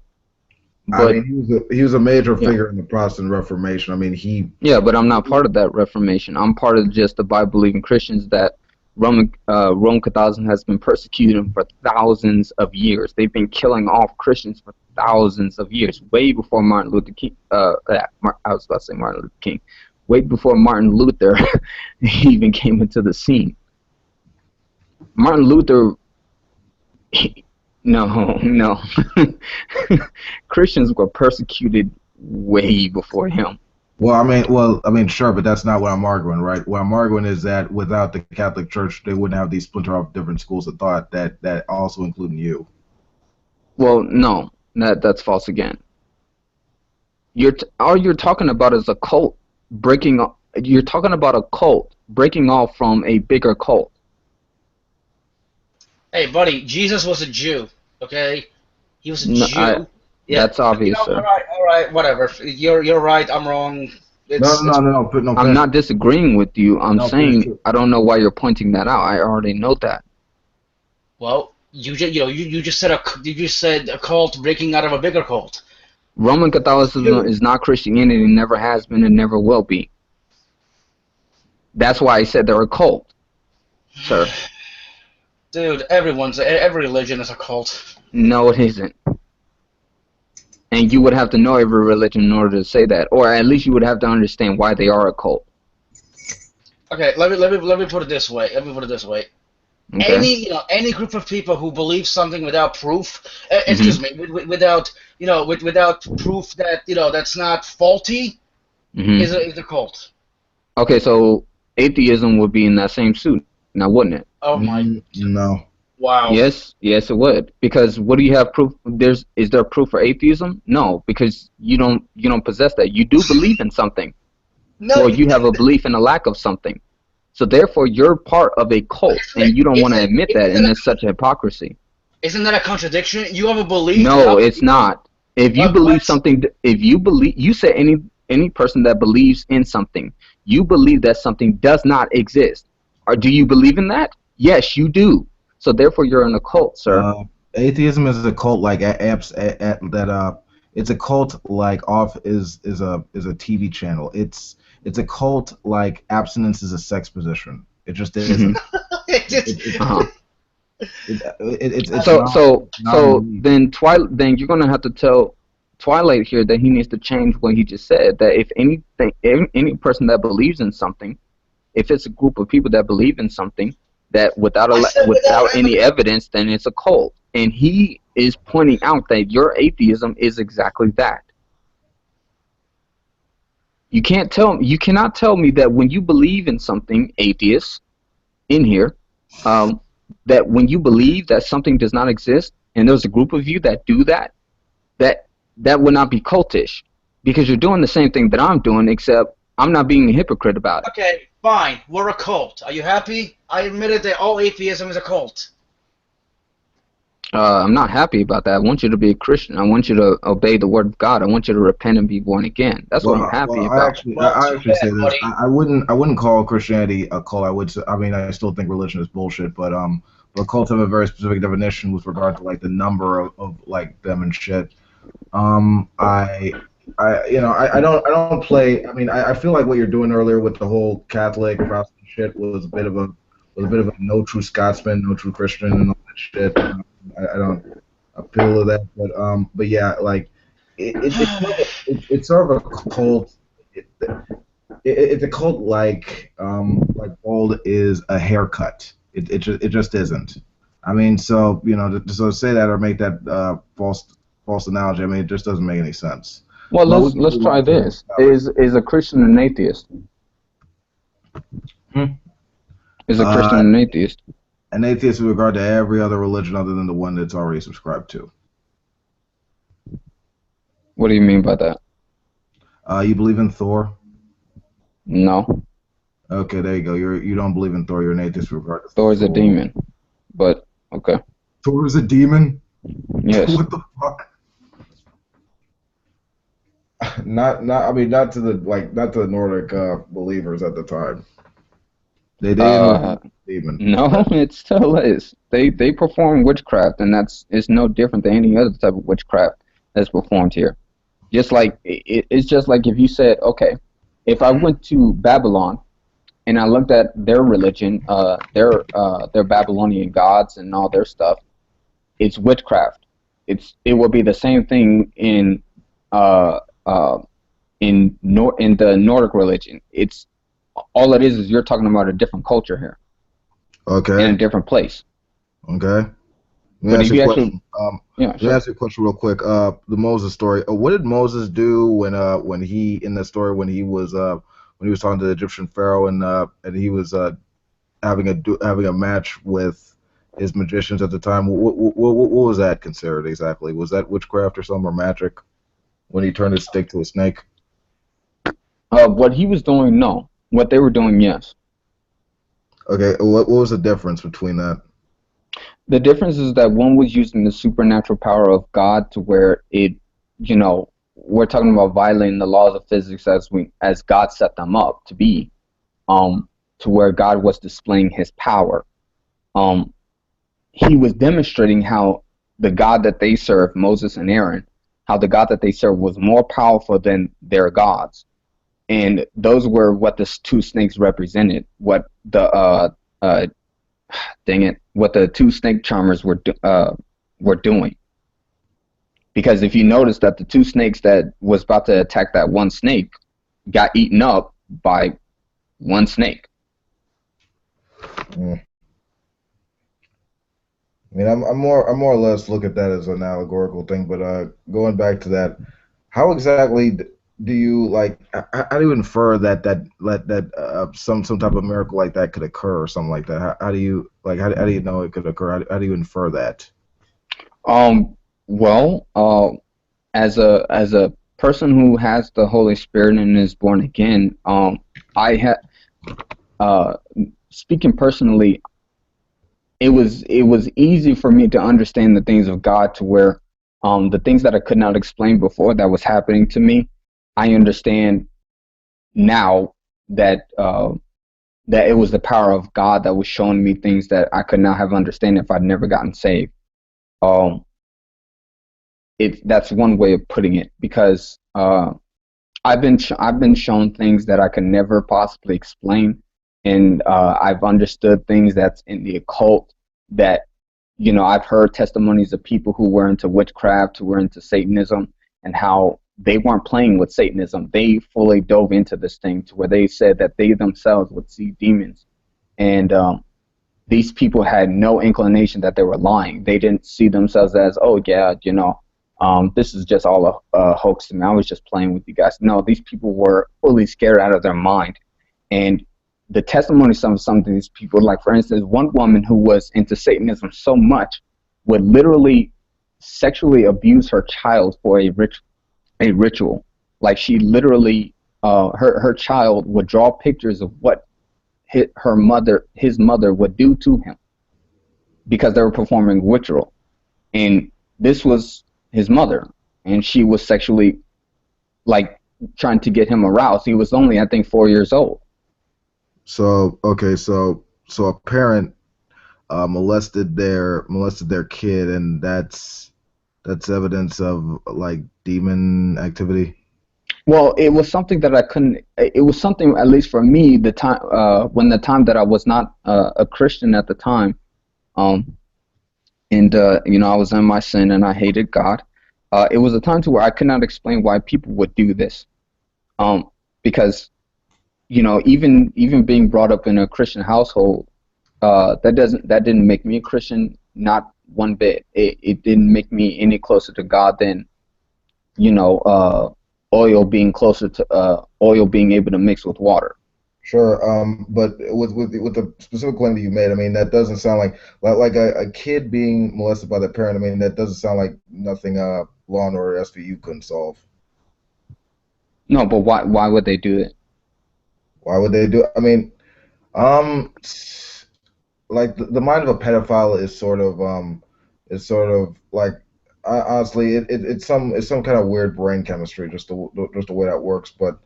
E: But
A: he was a major figure in the Protestant Reformation.
E: Yeah, but I'm not part of that Reformation. I'm part of just the Bible-believing Christians that Roman Catholicism has been persecuting for thousands of years. They've been killing off Christians for thousands of years, way before Martin Luther King. I was about to say Martin Luther King. Way before Martin Luther even came into the scene. Martin Luther. No. Christians were persecuted way before him.
A: Sure, but that's not what I'm arguing, right? What I'm arguing is that without the Catholic Church, they wouldn't have these splinter off different schools of thought that also including you.
E: Well, no, that's false again. All you're talking about is a cult breaking. You're talking about a cult breaking off from a bigger cult.
G: Hey, buddy, Jesus was a Jew, okay? He was a Jew.
E: That's obvious, sir.
G: All right, whatever. You're right, I'm wrong.
E: I'm not disagreeing with you. I'm saying I don't know why you're pointing that out. I already know that.
G: Well, you just said a cult breaking out of a bigger cult.
E: Roman Catholicism is not Christianity, never has been, and never will be. That's why I said they're a cult, sir.
G: Dude, every religion is a cult.
E: No, it isn't. And you would have to know every religion in order to say that, or at least you would have to understand why they are a cult.
G: Okay, let me put it this way.
E: Okay.
G: Any group of people who believe something without proof, excuse me, without proof that that's not faulty, is a cult.
E: Okay, so atheism would be in that same suit, now wouldn't it?
G: Oh my!
A: No.
G: Wow.
E: Yes, it would. Because what do you have proof? Is there proof for atheism? No, because you don't possess that. You do believe in something, or you have a belief in a lack of something. So therefore, you're part of a cult, and you don't want to admit that, and it's such a hypocrisy.
G: Isn't that a contradiction? You have a belief.
E: No, it's not. If you believe something, you say any person that believes in something, you believe that something does not exist. Or do you believe in that? Yes, you do. So therefore, you're in a cult, sir.
A: Atheism is a cult like it's a cult like is a TV channel. It's a cult like abstinence is a sex position. It just isn't.
E: Then you're gonna have to tell Twilight here that he needs to change what he just said. That if any person that believes in something, if it's a group of people that believe in something, that without any evidence, then it's a cult. And he is pointing out that your atheism is exactly that. You cannot tell me that when you believe in something, atheists in here, that when you believe that something does not exist, and there's a group of you that do that would not be cultish, because you're doing the same thing that I'm doing, except I'm not being a hypocrite about it.
G: Okay, fine. We're a cult. Are you happy? I admitted that all atheism is a cult.
E: I'm not happy about that. I want you to be a Christian. I want you to obey the word of God. I want you to repent and be born again. That's what I'm happy about.
A: I actually say this. I wouldn't call Christianity a cult. I still think religion is bullshit, but cults have a very specific definition with regard to like the number of like them and shit. I don't play. I feel like what you're doing earlier with the whole Catholic Protestant shit was a bit of a no true Scotsman, no true Christian, and all that shit. I don't appeal to that, but yeah, like it's sort of a cult. It's a cult like bald is a haircut. It just isn't. So to say that or make that false analogy, it just doesn't make any sense.
E: Well, let's try this. Is a Christian an atheist? Is a Christian an atheist?
A: An atheist with regard to every other religion other than the one that's already subscribed to.
E: What do you mean by that?
A: You believe in Thor?
E: No.
A: Okay, there you go. You don't believe in Thor. You're an atheist with regard to
E: Thor is a demon. But okay.
A: Thor is a demon?
E: Yes.
A: What the fuck? Not to the Nordic believers at the time. They didn't demon.
E: No, it still is. They perform witchcraft, and it's no different than any other type of witchcraft that's performed here. Just like it's just like if you said, okay, if I went to Babylon and I looked at their religion, their Babylonian gods and all their stuff, it's witchcraft. It will be the same thing in the Nordic religion. It's all it is you're talking about a different culture here.
A: Okay.
E: In a different place.
A: Okay.
E: But if you actually,
A: let me ask you a question real quick. The Moses story. What did Moses do when he in the story when he was talking to the Egyptian pharaoh and he was having a match with his magicians at the time? What was that considered exactly? Was that witchcraft or something, or magic? When he turned his stick to a snake?
E: What he was doing, no. What they were doing, yes.
A: Okay, what was the difference between that?
E: The difference is that one was using the supernatural power of God to where it, we're talking about violating the laws of physics as God set them up to be, to where God was displaying his power. he was demonstrating how the God that they served, Moses and Aaron, how the God that they served was more powerful than their gods. And those were what the two snakes represented. What the what the two snake charmers were doing. Because if you notice that the two snakes that was about to attack that one snake got eaten up by one snake.
A: Mm. I mean, I'm more or less look at that as an allegorical thing. But going back to that, how exactly do you like? How do you infer that some type of miracle like that could occur or something like that? How do you like? How do you know it could occur? How do you infer that?
E: Well, as a person who has the Holy Spirit and is born again, I had speaking personally, it was easy for me to understand the things of God to where the things that I could not explain before that was happening to me, I understand now that that it was the power of God that was showing me things that I could not have understood if I'd never gotten saved. That's one way of putting it, because I've been shown things that I could never possibly explain, and I've understood things that's in the occult that, you know, I've heard testimonies of people who were into witchcraft, who were into Satanism, and how they weren't playing with Satanism. They fully dove into this thing to where they said that they themselves would see demons, and these people had no inclination that they were lying. They didn't see themselves as, oh yeah, you know, this is just all a hoax to me. I was just playing with you guys. No, these people were fully scared out of their mind. And the testimonies of some of these people, like for instance, one woman who was into Satanism so much would literally sexually abuse her child for a ritual. Like she literally, her child would draw pictures of what his mother would do to him because they were performing ritual. And this was his mother, and she was sexually like trying to get him aroused. He was only, I think, 4 years old.
A: So okay, so a parent molested their kid, and that's evidence of like demon activity.
E: Well, it was something that I couldn't. It was something, at least for me, the time when the time that I was not a Christian at the time, and you know, I was in my sin and I hated God. It was a time to where I could not explain why people would do this, because, you know, even being brought up in a Christian household, that didn't make me a Christian, not one bit. It didn't make me any closer to God than, you know, oil being closer to oil being able to mix with water.
A: Sure, but with the specific claim that you made, I mean, that doesn't sound like a kid being molested by their parent. I mean, that doesn't sound like nothing Law and Order SVU couldn't solve.
E: No, but why would they do it?
A: Why would they do it? I mean, like the mind of a pedophile is sort of like, honestly, it's some kind of weird brain chemistry, just the way that works. But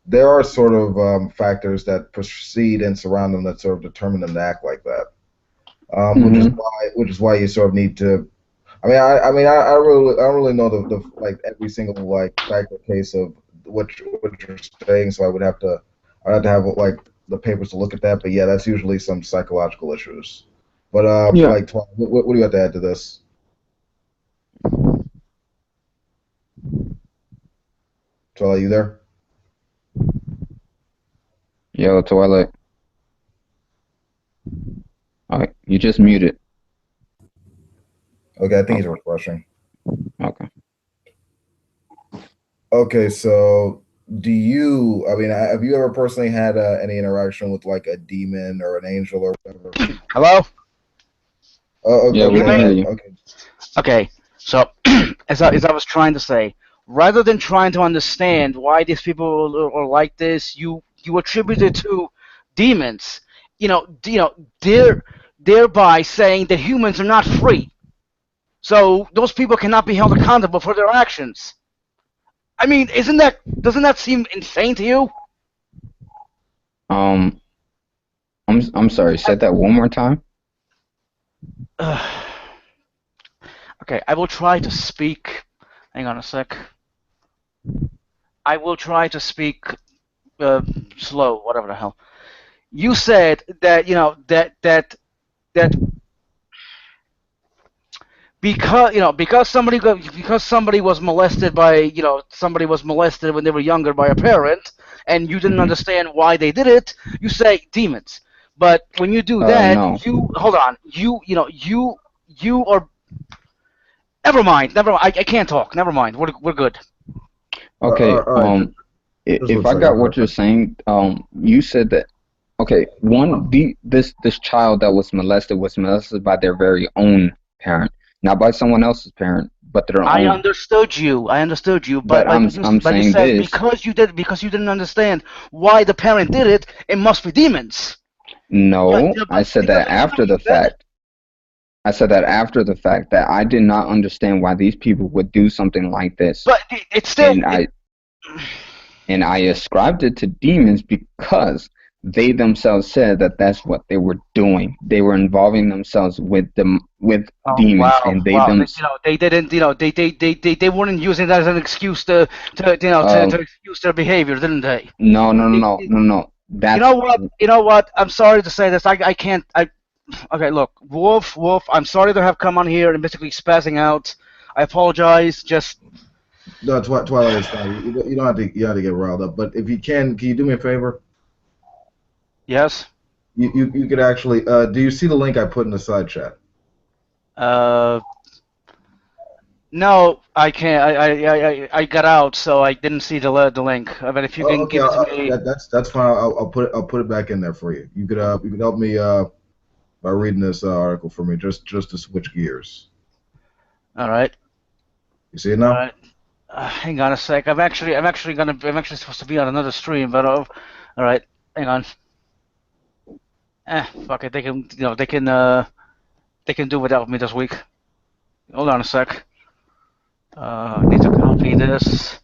A: there are sort of factors that precede and surround them that sort of determine them to act like that. Which is why you sort of need to. I mean, I don't really know the like every single like fact or case of what you're saying, so I'd have to have like the papers to look at that. But yeah, that's usually some psychological issues. But
E: Yeah.
A: like, what do you have to add to this? So are you there?
E: Yo, Twilight. All right, you just muted.
A: Okay, I think he's refreshing.
E: Okay.
A: Okay, so do you? I mean, have you ever personally had any interaction with like a demon or an angel or whatever?
G: Hello?
A: Oh, okay,
E: Yeah, we can hear you.
A: Okay.
G: Okay, so as I was trying to say, rather than trying to understand why these people are like this, you attribute it to demons. Thereby saying that humans are not free. So those people cannot be held accountable for their actions. I mean, doesn't that seem insane to you?
E: I'm sorry. Say that one more time.
G: Okay, I will try to speak. Hang on a sec. I will try to speak slow, whatever the hell. You said that that because somebody was molested by somebody was molested when they were younger by a parent, and you didn't
E: Hmm.
G: understand why they did it. You say demons, but when you do that,
E: No.
G: you hold on. You are. Never mind. Never mind. I can't talk. Never mind. We're good.
E: Okay.
A: All right, just one
E: If I
A: second.
E: got what you're saying, you said that. Okay, this child that was molested by their very own parent, not by someone else's parent, but their
G: I
E: own.
G: understood you. I understood you.
E: But I'm
G: But you
E: saying
G: said
E: this.
G: because you didn't understand why the parent did it. It must be demons. But
E: No, I said
G: because
E: that
G: I
E: after
G: told
E: the
G: you that.
E: fact. I said that after the fact that I did not understand why these people would do something like this,
G: But it's still.
E: and I ascribed it to demons because they themselves said that that's what they were doing. They were involving themselves with
G: Oh
E: demons,
G: wow,
E: and they
G: wow!
E: them.
G: They didn't. They weren't using that as an excuse
E: Uh,
G: to excuse their behavior, didn't they?
E: no, no, no,
G: They-
E: no,
G: they-
E: no, no.
G: You
E: That's
G: know what? You know what? I'm sorry to say this. I can't. Okay, look, Wolf. I'm sorry to have come on here and basically spazzing out. I apologize. Just
A: No, Twilight is fine. You don't have to get riled up. But if you can you do me a favor?
G: yes.
A: You could actually. Do you see the link I put in the side chat?
G: Uh, no, I can't. I got out, so I didn't see the link. But if you
A: Oh,
G: can
A: okay.
G: give it to me,
A: That's fine. I'll put it back in there for you. You could help me by reading this article for me just to switch gears.
G: all right.
A: You see it
G: All
A: now?
G: right. Hang on a sec. I'm actually supposed to be on another stream, but all right. Hang on. Fuck it. They can do without me this week. Hold on a sec. I need to copy this,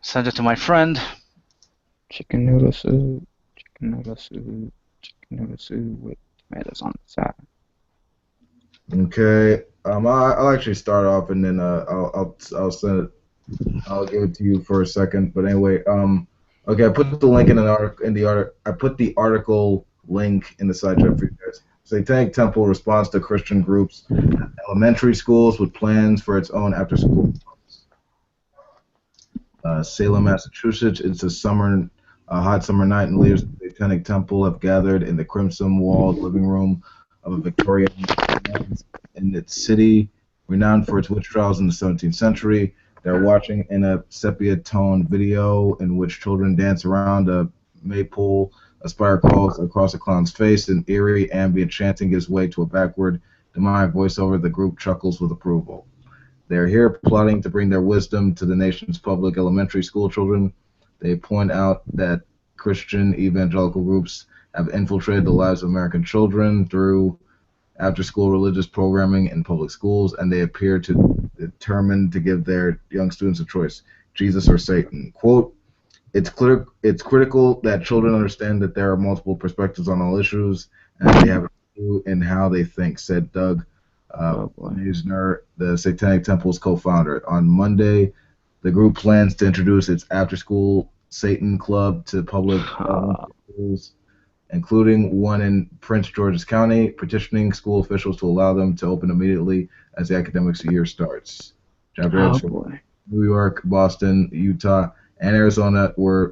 G: send it to my friend.
E: chicken noodle soup, chicken noodle soup, chicken noodle soup with tomatoes on the side.
A: Okay. I'll actually start off and then I'll send it. I'll give it to you for a second. But anyway, okay. I put the link in an article I put the article link in the side chat for you guys. Satanic Temple responds to Christian groups at elementary schools with plans for its own after-school clubs. Salem, Massachusetts. It's a hot summer night, and leaders of the Satanic Temple have gathered in the crimson-walled living room of a Victorian mansion in its city, renowned for its witch trials in the 17th century. They're watching in a sepia-tone video in which children dance around a maypole. A spire crawls across a clown's face, and eerie ambient chanting gives way to a backward, demonic voiceover. The group chuckles with approval. They're here plotting to bring their wisdom to the nation's public elementary school children. They point out that Christian evangelical groups have infiltrated the lives of American children through after-school religious programming in public schools, and they appear to determined to give their young students a choice: Jesus or Satan. Quote, it's critical that children understand that there are multiple perspectives on all issues, and they have a view in how they think, said Doug Meisner, the Satanic Temple's co-founder. On Monday, the group plans to introduce its after-school Satan Club to public schools, including one in Prince George's County, petitioning school officials to allow them to open immediately as the academic year starts. Chapters from New York, Boston, Utah, and Arizona were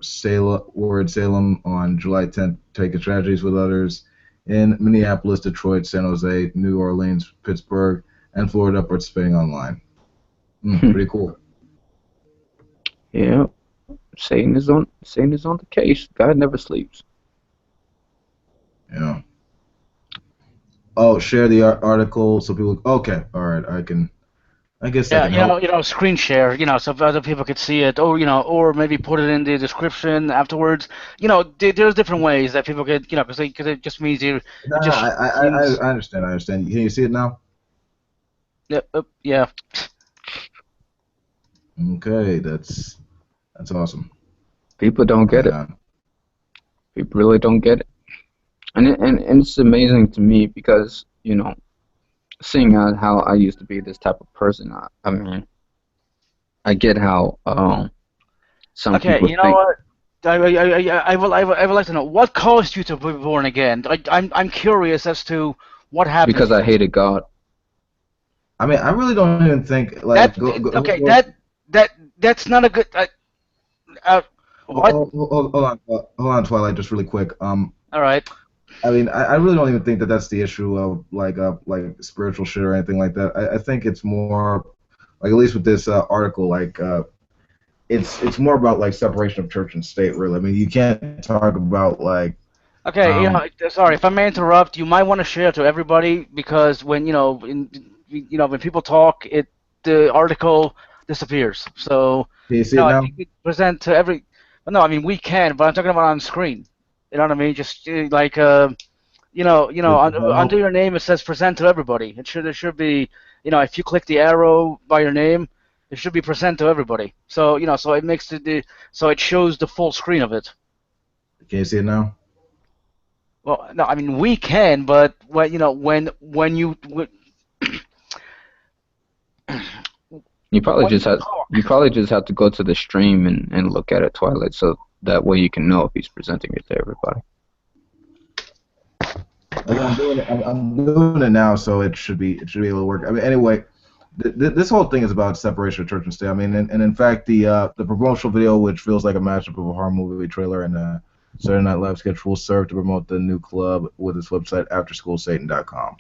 A: in Salem on July 10th, taking tragedies with others in Minneapolis, Detroit, San Jose, New Orleans, Pittsburgh, and Florida participating online. Pretty cool.
E: Yeah, Satan is on the case. God never sleeps.
A: Yeah. Oh, share the article so people. Okay, all right. I guess I
G: Yeah,
A: can help.
G: screen share, so other people could see it, or or maybe put it in the description afterwards. There's different ways that people could, because it just means you.
A: No,
G: It just seems.
A: I understand. I understand. Can you see it now?
G: Yeah.
A: Okay, that's awesome.
E: People don't get it. People really don't get it, and it's amazing to me because seeing how I used to be this type of person, I mean, I get how some
G: Okay,
E: people
G: you know
E: think
G: what? I would like to know what caused you to be born again. I'm curious as to what happened
E: because
G: to
E: I
G: you.
E: hated God.
A: I mean, I really don't even think like
G: That
A: go,
G: okay?
A: go,
G: That's not a good. Uh, what?
A: hold on, Twilight, just really quick.
G: All right.
A: I mean, I really don't even think that that's the issue of like spiritual shit or anything like that. I think it's more like, at least with this article, like it's more about like separation of church and state. Really, I mean, you can't talk about like
G: Okay,
A: um
G: sorry if I may interrupt. You might want to share to everybody because when when people talk, the article disappears. So,
A: can you see it
G: if
A: now?
G: you could present to every, well, no, I mean we can, but I'm talking about on screen. You know what I mean? Just like
A: Does that
G: under
A: help?
G: your name it says present to everybody. It should be, if you click the arrow by your name, it should be present to everybody. So so it makes so it shows the full screen of it.
A: Can you see it now?
G: Well, no, I mean we can, but when
E: You probably
G: when
E: just
G: you
E: have
G: talk.
E: you probably just have to go to the stream and look at it, Twilight, so that way you can know if he's presenting it to everybody.
A: Like I'm doing it now, so it should be able to work. I mean, anyway, this whole thing is about separation of church and state. I mean, and in fact, the promotional video, which feels like a mashup of a horror movie trailer and a Saturday Night Live sketch, will serve to promote the new club with its website AfterSchoolSatan.com.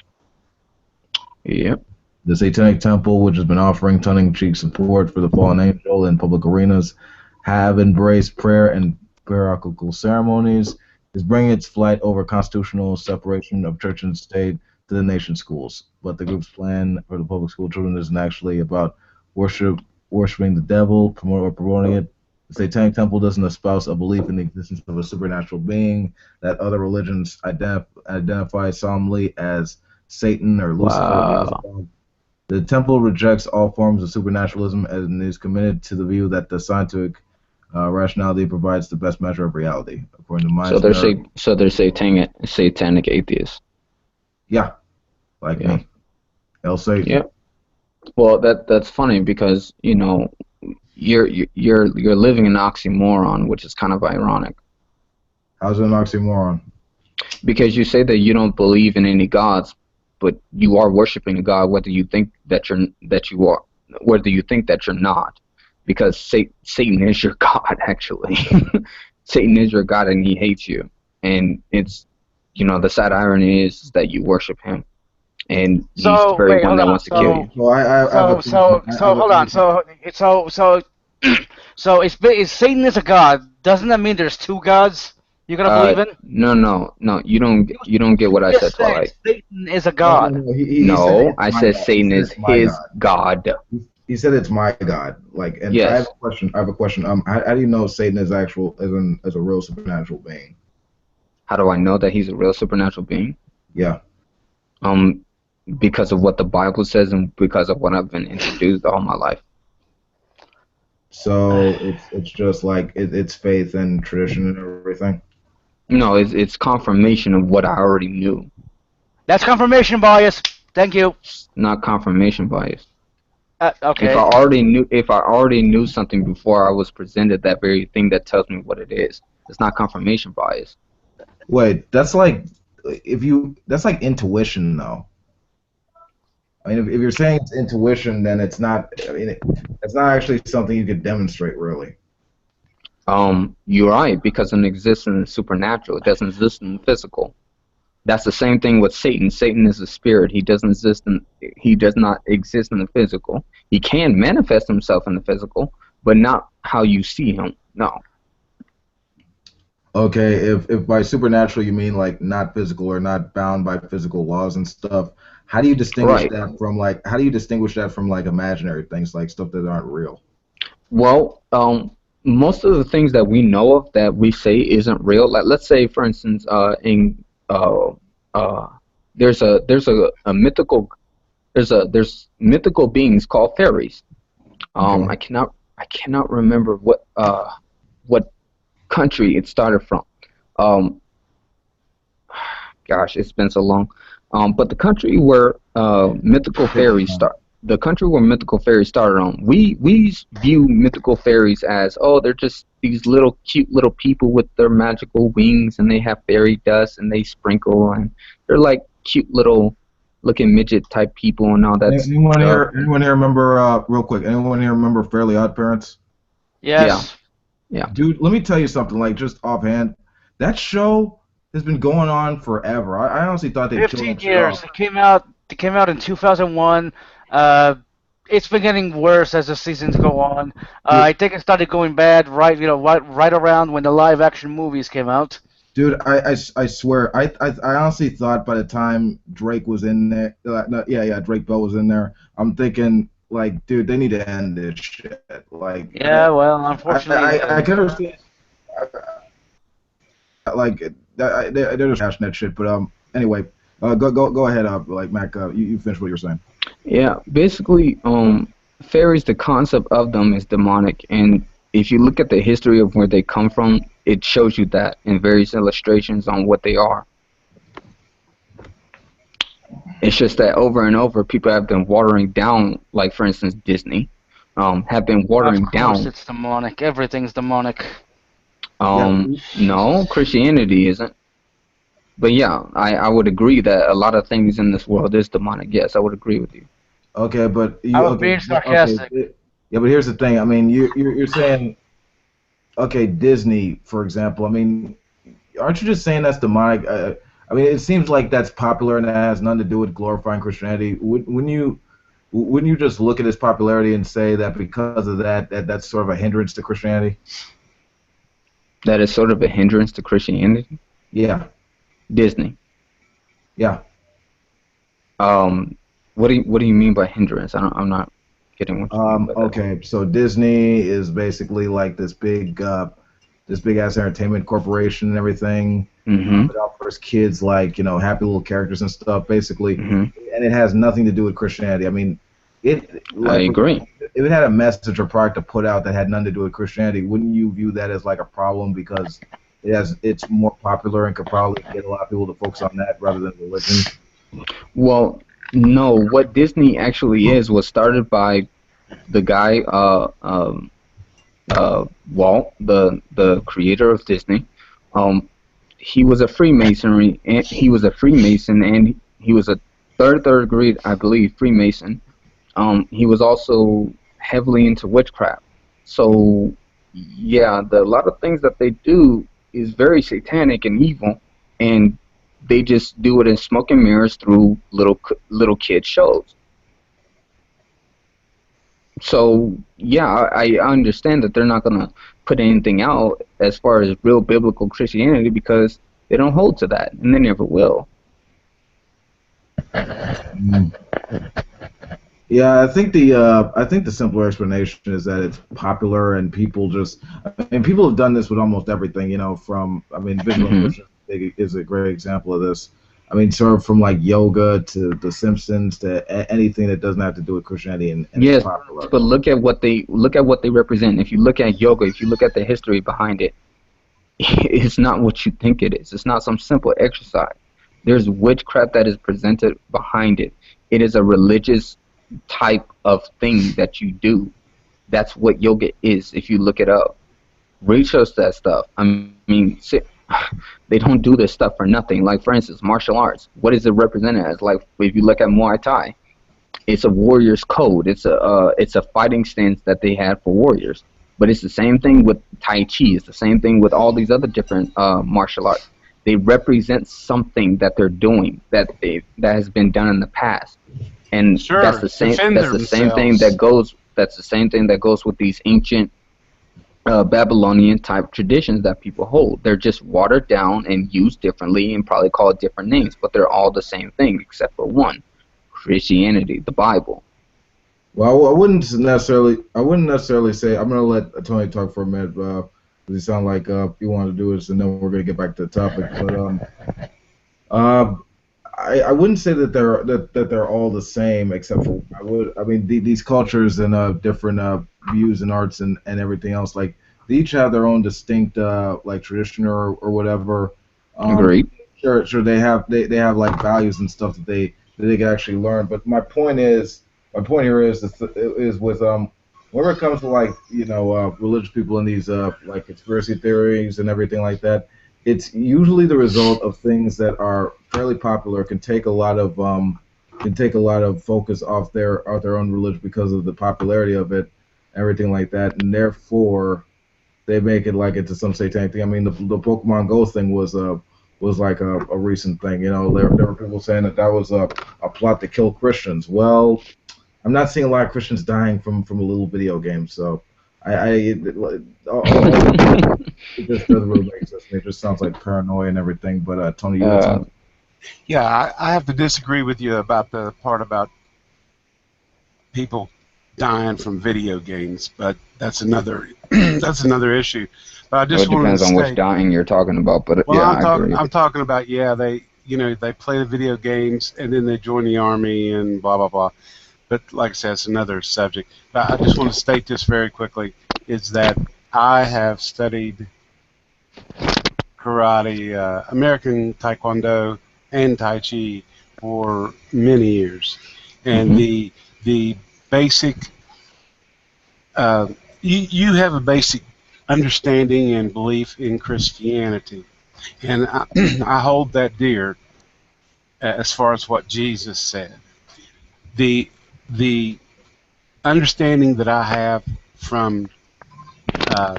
E: Yep.
A: The Satanic Temple, which has been offering tongue-in-cheek support for the fallen angel in public arenas, have embraced prayer and parochial ceremonies, is bringing its fight over constitutional separation of church and state to the nation's schools. But the group's plan for the public school children isn't actually about worshiping the devil, promoting it. The Satanic Temple doesn't espouse a belief in the existence of a supernatural being that other religions identify solemnly as Satan or Lucifer or
E: Wow.
A: Beelzebub. The temple rejects all forms of supernaturalism and is committed to the view that the scientific rationality provides the best measure of reality, according to
E: So
A: Myers
E: they're
A: Narrative.
E: satanic atheists.
A: Yeah, like
E: Yeah.
A: me. El Satan.
E: Yeah. Well, that's funny because you're living an oxymoron, which is kind of ironic.
A: How's it an oxymoron?
E: Because you say that you don't believe in any gods, but you are worshiping a god, whether you think that you are, whether you think that you're not, because Satan is your god. Actually, Satan is your god, and he hates you. And it's the sad irony is that you worship him, and he's the
G: So
E: very
G: wait,
E: one
G: hold
E: that
G: on.
E: wants to kill
G: So
E: you.
A: So I have a
G: so
A: question.
G: so so hold on. So if Satan is a god, doesn't that mean there's two gods you're gonna believe in?
E: No. You don't get
G: You
E: what I said,
G: just said
E: Twilight.
G: Satan is a
A: No,
G: god.
A: no, he said
E: No,
A: it's
E: I
A: my
E: said
A: God. He
E: Satan
A: said
E: is
A: it's my
E: his
A: God.
E: god.
A: He said it's my God. Like, and I have
E: Yes.
A: a question. I have a question. How do you know Satan is as a real supernatural being?
E: How do I know that he's a real supernatural being?
A: Yeah.
E: Um, because of what the Bible says and because of what I've been introduced all my life.
A: So it's just like it's faith and tradition and everything.
E: No, it's confirmation of what I already knew,
G: That's confirmation bias. Thank you.
E: not confirmation bias.
G: Okay.
E: If I already knew something before I was presented that very thing, that tells me what it is. It's not confirmation bias.
A: Wait, that's like intuition though. I mean, if you're saying it's intuition, then it's not. I mean, it's not actually something you could demonstrate, really.
E: You're right, because it exists in the supernatural. It doesn't exist in the physical. That's the same thing with Satan. Satan is a spirit. He does not exist in the physical. He can manifest himself in the physical, but not how you see him. No.
A: Okay, if by supernatural you mean like not physical or not bound by physical laws and stuff, how do you distinguish
E: Right.
A: that from like how do you distinguish that from like imaginary things, like stuff that aren't real?
E: Well, most of the things that we know of that we say isn't real. Like, let's say, for instance, uh, uh, there's mythical beings called fairies.
A: Okay.
E: I cannot remember what country it started from. Um, Gosh, it's been so long. But the country where mythical fairies start, the country where mythical fairies started on, we view mythical fairies as, oh, they're just these little cute little people with their magical wings, and they have fairy dust, and they sprinkle, and they're like cute little looking midget type people and all that
A: Anyone
E: stuff.
A: here? Anyone here remember? Real quick. Anyone here remember Fairly Odd Parents?
G: Yes.
E: Yeah.
A: Dude, let me tell you something. Like just offhand, that show has been going on forever. I honestly thought they'd kill
H: 15
A: that shit
H: years.
A: off.
H: It came out in 2001. It's been getting worse as the seasons go on. I think it started going bad right around when the live action movies came out.
A: Dude, I swear, I honestly thought by the time Drake was in there, no, yeah, Drake Bell was in there, I'm thinking, like, dude, they need to end this shit. Like,
H: Yeah, well, unfortunately,
A: I can understand, like, they're just hashing that shit, but, anyway, go ahead, like, Mac, you finish what you're saying.
E: Yeah, basically, fairies, the concept of them is demonic, and if you look at the history of where they come from, it shows you that in various illustrations on what they are. It's just that over and over, people have been watering down, like for instance, Disney, have been watering
H: of course
E: down.
H: it's demonic. Everything's demonic.
E: No, Christianity isn't. But yeah, I would agree that a lot of things in this world is demonic. Yes, I would agree with you.
A: Okay, but
H: I was being sarcastic.
A: Okay, yeah, but here's the thing. I mean, you're saying, okay, Disney, for example. I mean, aren't you just saying that's demonic? I mean, it seems like that's popular and that has nothing to do with glorifying Christianity. Wouldn't you just look at its popularity and say that because of that's sort of a hindrance to Christianity?
E: That is sort of a hindrance to Christianity?
A: Yeah.
E: Disney.
A: Yeah.
E: What do you mean by hindrance? I'm not getting what you mean by that.
A: Okay, so Disney is basically like this big ass entertainment corporation and everything.
E: Mm-hmm.
A: It offers kids like happy little characters and stuff, basically,
E: Mm-hmm.
A: and it has nothing to do with Christianity. I mean,
E: I agree.
A: If it had a message or product to put out that had nothing to do with Christianity, wouldn't you view that as like a problem because it's more popular and could probably get a lot of people to focus on that rather than religion?
E: Well, no. What Disney actually is was started by the guy, Walt, the creator of Disney. He was a Freemason, and he was a third grade, I believe, Freemason. He was also heavily into witchcraft. So, yeah, a lot of things that they do is very satanic and evil, and they just do it in smoke and mirrors through little kid shows. So, yeah, I understand that they're not going to put anything out as far as real biblical Christianity because they don't hold to that, and they never will.
A: Yeah, I think the simpler explanation is that it's popular and people people have done this with almost everything, visual immersion is a great example of this. I mean, sort of from like yoga to The Simpsons to anything that doesn't have to do with Christianity and
E: yes,
A: it's popular.
E: but look at what they represent. If you look at yoga, if you look at the history behind it, it's not what you think it is. It's not some simple exercise. There's witchcraft that is presented behind it. It is a religious type of thing that you do. That's what yoga is. If you look it up, research that stuff. I mean, they don't do this stuff for nothing. Like for instance, martial arts. What is it represented as? Like if you look at Muay Thai, it's a warrior's code. It's a fighting stance that they had for warriors. But it's the same thing with Tai Chi. It's the same thing with all these other different martial arts. They represent something that they're doing that has been done in the past, and
I: Sure,
E: that's the same.
I: defend
E: That's the same thing
I: themselves.
E: that goes. That's the same thing that goes with these ancient Babylonian type traditions that people hold. They're just watered down and used differently and probably called different names, but they're all the same thing except for one: Christianity, the Bible.
A: Well, I wouldn't necessarily say. I'm gonna let Tony talk for a minute. Because you sound like you want to do this, and then we're gonna get back to the topic. But I wouldn't say that they're all the same, except for these cultures and different views and arts and everything else. Like they each have their own distinct like tradition or whatever.
E: Agreed.
A: sure they have like values and stuff that they can actually learn. But my point here is with whenever it comes to like religious people and these like conspiracy theories and everything like that, it's usually the result of things that are fairly popular, can take a lot of focus off their own religion because of the popularity of it, everything like that, and therefore they make it like it's some satanic thing. I mean, the Pokemon Go thing was like a recent thing. You know, there were people saying that was a plot to kill Christians. Well, I'm not seeing a lot of Christians dying from a little video game, so it just doesn't really make sense to me. It just sounds like paranoia and everything. But Tony, you had something?
I: Yeah, I have to disagree with you about the part about people dying from video games, but that's another that's another issue. But I just
E: Well, it
I: wanted
E: depends
I: to
E: on which
I: say,
E: dying you're talking about, but
I: well,
E: yeah, I agree.
I: I'm talking about they they play the video games and then they join the army and blah blah blah. But like I said, it's another subject. But I just want to state this very quickly: is that I have studied karate, American Taekwondo, and Tai Chi for many years, and the basic you have a basic understanding and belief in Christianity, and I hold that dear as far as what Jesus said. The the understanding that I have from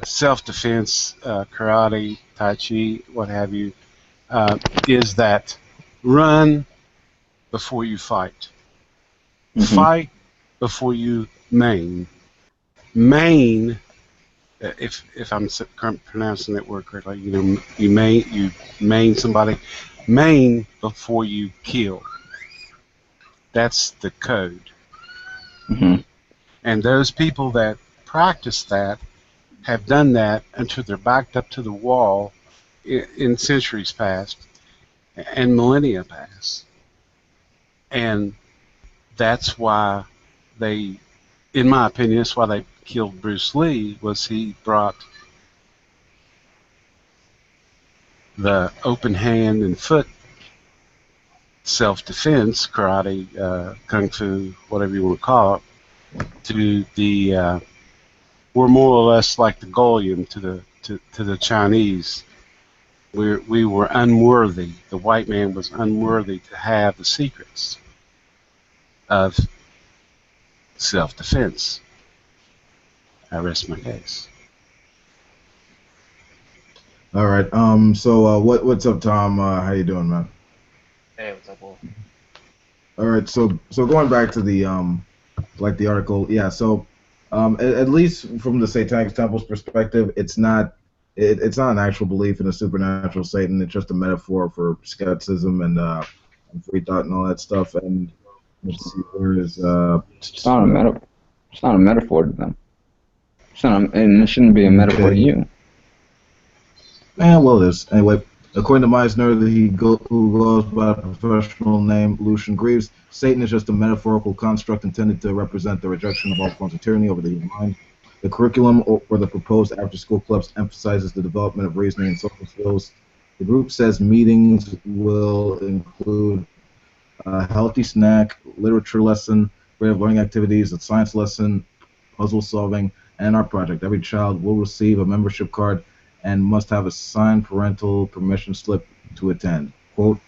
I: self-defense, karate, tai chi, what have you, is that run before you fight. Fight before you maim. Maim, if I'm pronouncing that word correctly, you maim somebody. Maim before you kill. That's the code. And those people that practice that have done that until they're backed up to the wall in centuries past and millennia past. And that's why they, in my opinion, that's why they killed Bruce Lee, was he brought the open hand and foot self-defense, karate, kung fu, whatever you want to call it, to the we're more or less like the Goyim to the Chinese. We were unworthy. The white man was unworthy to have the secrets of self-defense. I rest my case.
A: All right. So what's up, Tom? How you doing, man?
J: Hey, what's up, Wolf?
A: All right. So going back to the like the article, yeah. So at least from the Satanic Temple's perspective, it's not an actual belief in a supernatural Satan. It's just a metaphor for skepticism and free thought and all that stuff. And let's see, where is
E: it's not a metaphor. It's not a metaphor to them. It's not, and it shouldn't be a metaphor to you.
A: Well, it is. Anyway, according to Meisner, who goes by the professional name Lucian Greaves, Satan is just a metaphorical construct intended to represent the rejection of all forms of tyranny over the human mind. The curriculum or the proposed after-school clubs emphasizes the development of reasoning and social skills. The group says meetings will include a healthy snack, literature lesson, creative learning activities, a science lesson, puzzle solving, and art project. Every child will receive a membership card and must have a signed parental permission slip to attend. Quote,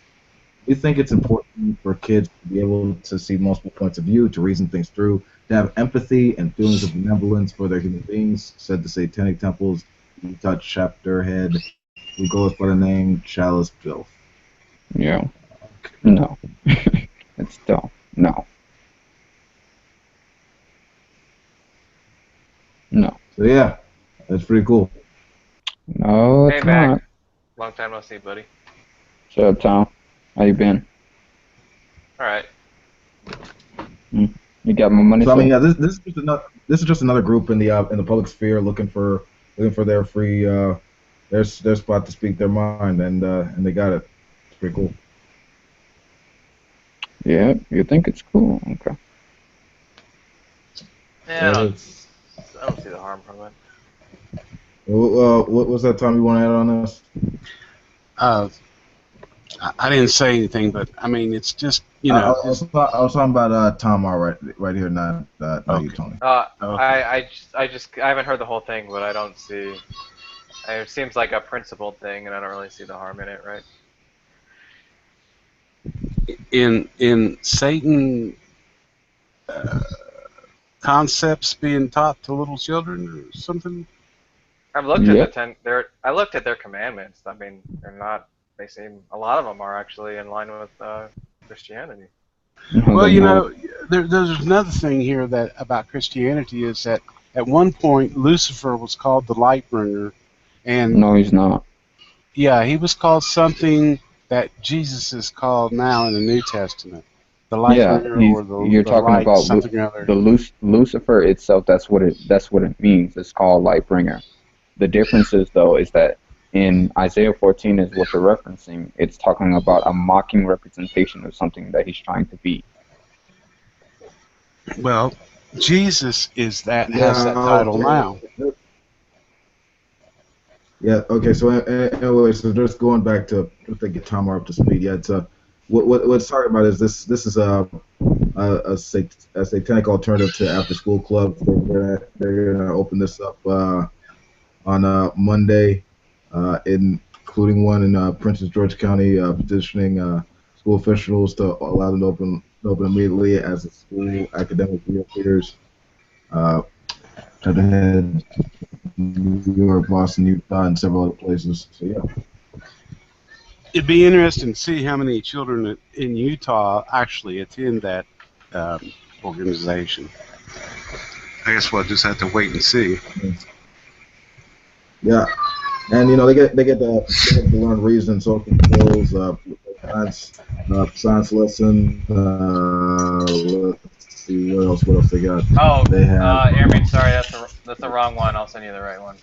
A: we think it's important for kids to be able to see multiple points of view, to reason things through, to have empathy and feelings of benevolence for their human beings, said the Satanic Temple's Utah chapter head, who goes by the name Chalice Bill.
E: Yeah. No. It's still no. No.
A: So yeah, that's pretty cool.
E: No, it's
J: Hey, Mac.
E: not.
J: Long time no see, buddy.
E: Shut up, Tom. How you been?
J: All right.
E: You got my money.
A: So I mean, yeah, this is just another group in the public sphere looking for their free their spot to speak their mind, and they got it. It's pretty cool.
E: Yeah, you think it's cool? Okay.
J: Yeah, I don't see the harm from it.
A: What was that, Tom? You want to add on this?
I: I didn't say anything, but I mean, it's just
A: I was talking about Tom R right here, not you,
I: Okay.
A: Tony.
J: I haven't heard the whole thing, but I don't see. It seems like a principled thing, and I don't really see the harm in it, right?
I: In Satan concepts being taught to little children or something.
J: I've looked at I looked at their commandments. I mean, they're not. They seem a lot of them are actually in line with Christianity.
I: Well, there's another thing here that about Christianity is that at one point Lucifer was called the light bringer, and
E: no, he's not.
I: Yeah, he was called something that Jesus is called now in the New Testament. The light bringer or
E: you're talking
I: light,
E: about
I: something or other.
E: Lucifer itself. That's what it means. It's called light bringer. The difference is though is that in Isaiah 14 is what you're referencing. It's talking about a mocking representation of something that he's trying to be.
I: Well, Jesus has that title now.
A: Yeah. Okay. So anyway, so just going back to get Tom up to speed. Yeah. It's what it's talking about is this is a satanic alternative to After School Club. They're gonna open this up on Monday, including one in Prince George County, petitioning school officials to allow them to open immediately as the school academic year clears. Head New York, Boston, Utah, and several other places. So yeah.
I: It'd be interesting to see how many children in Utah actually attend that organization. I guess we'll just have to wait and see.
A: Yeah, and they get to learn reason, social skills, science lesson. Let's see what else they got.
J: Oh,
A: they have.
J: Airman, sorry, that's the wrong one. I'll send you the right one.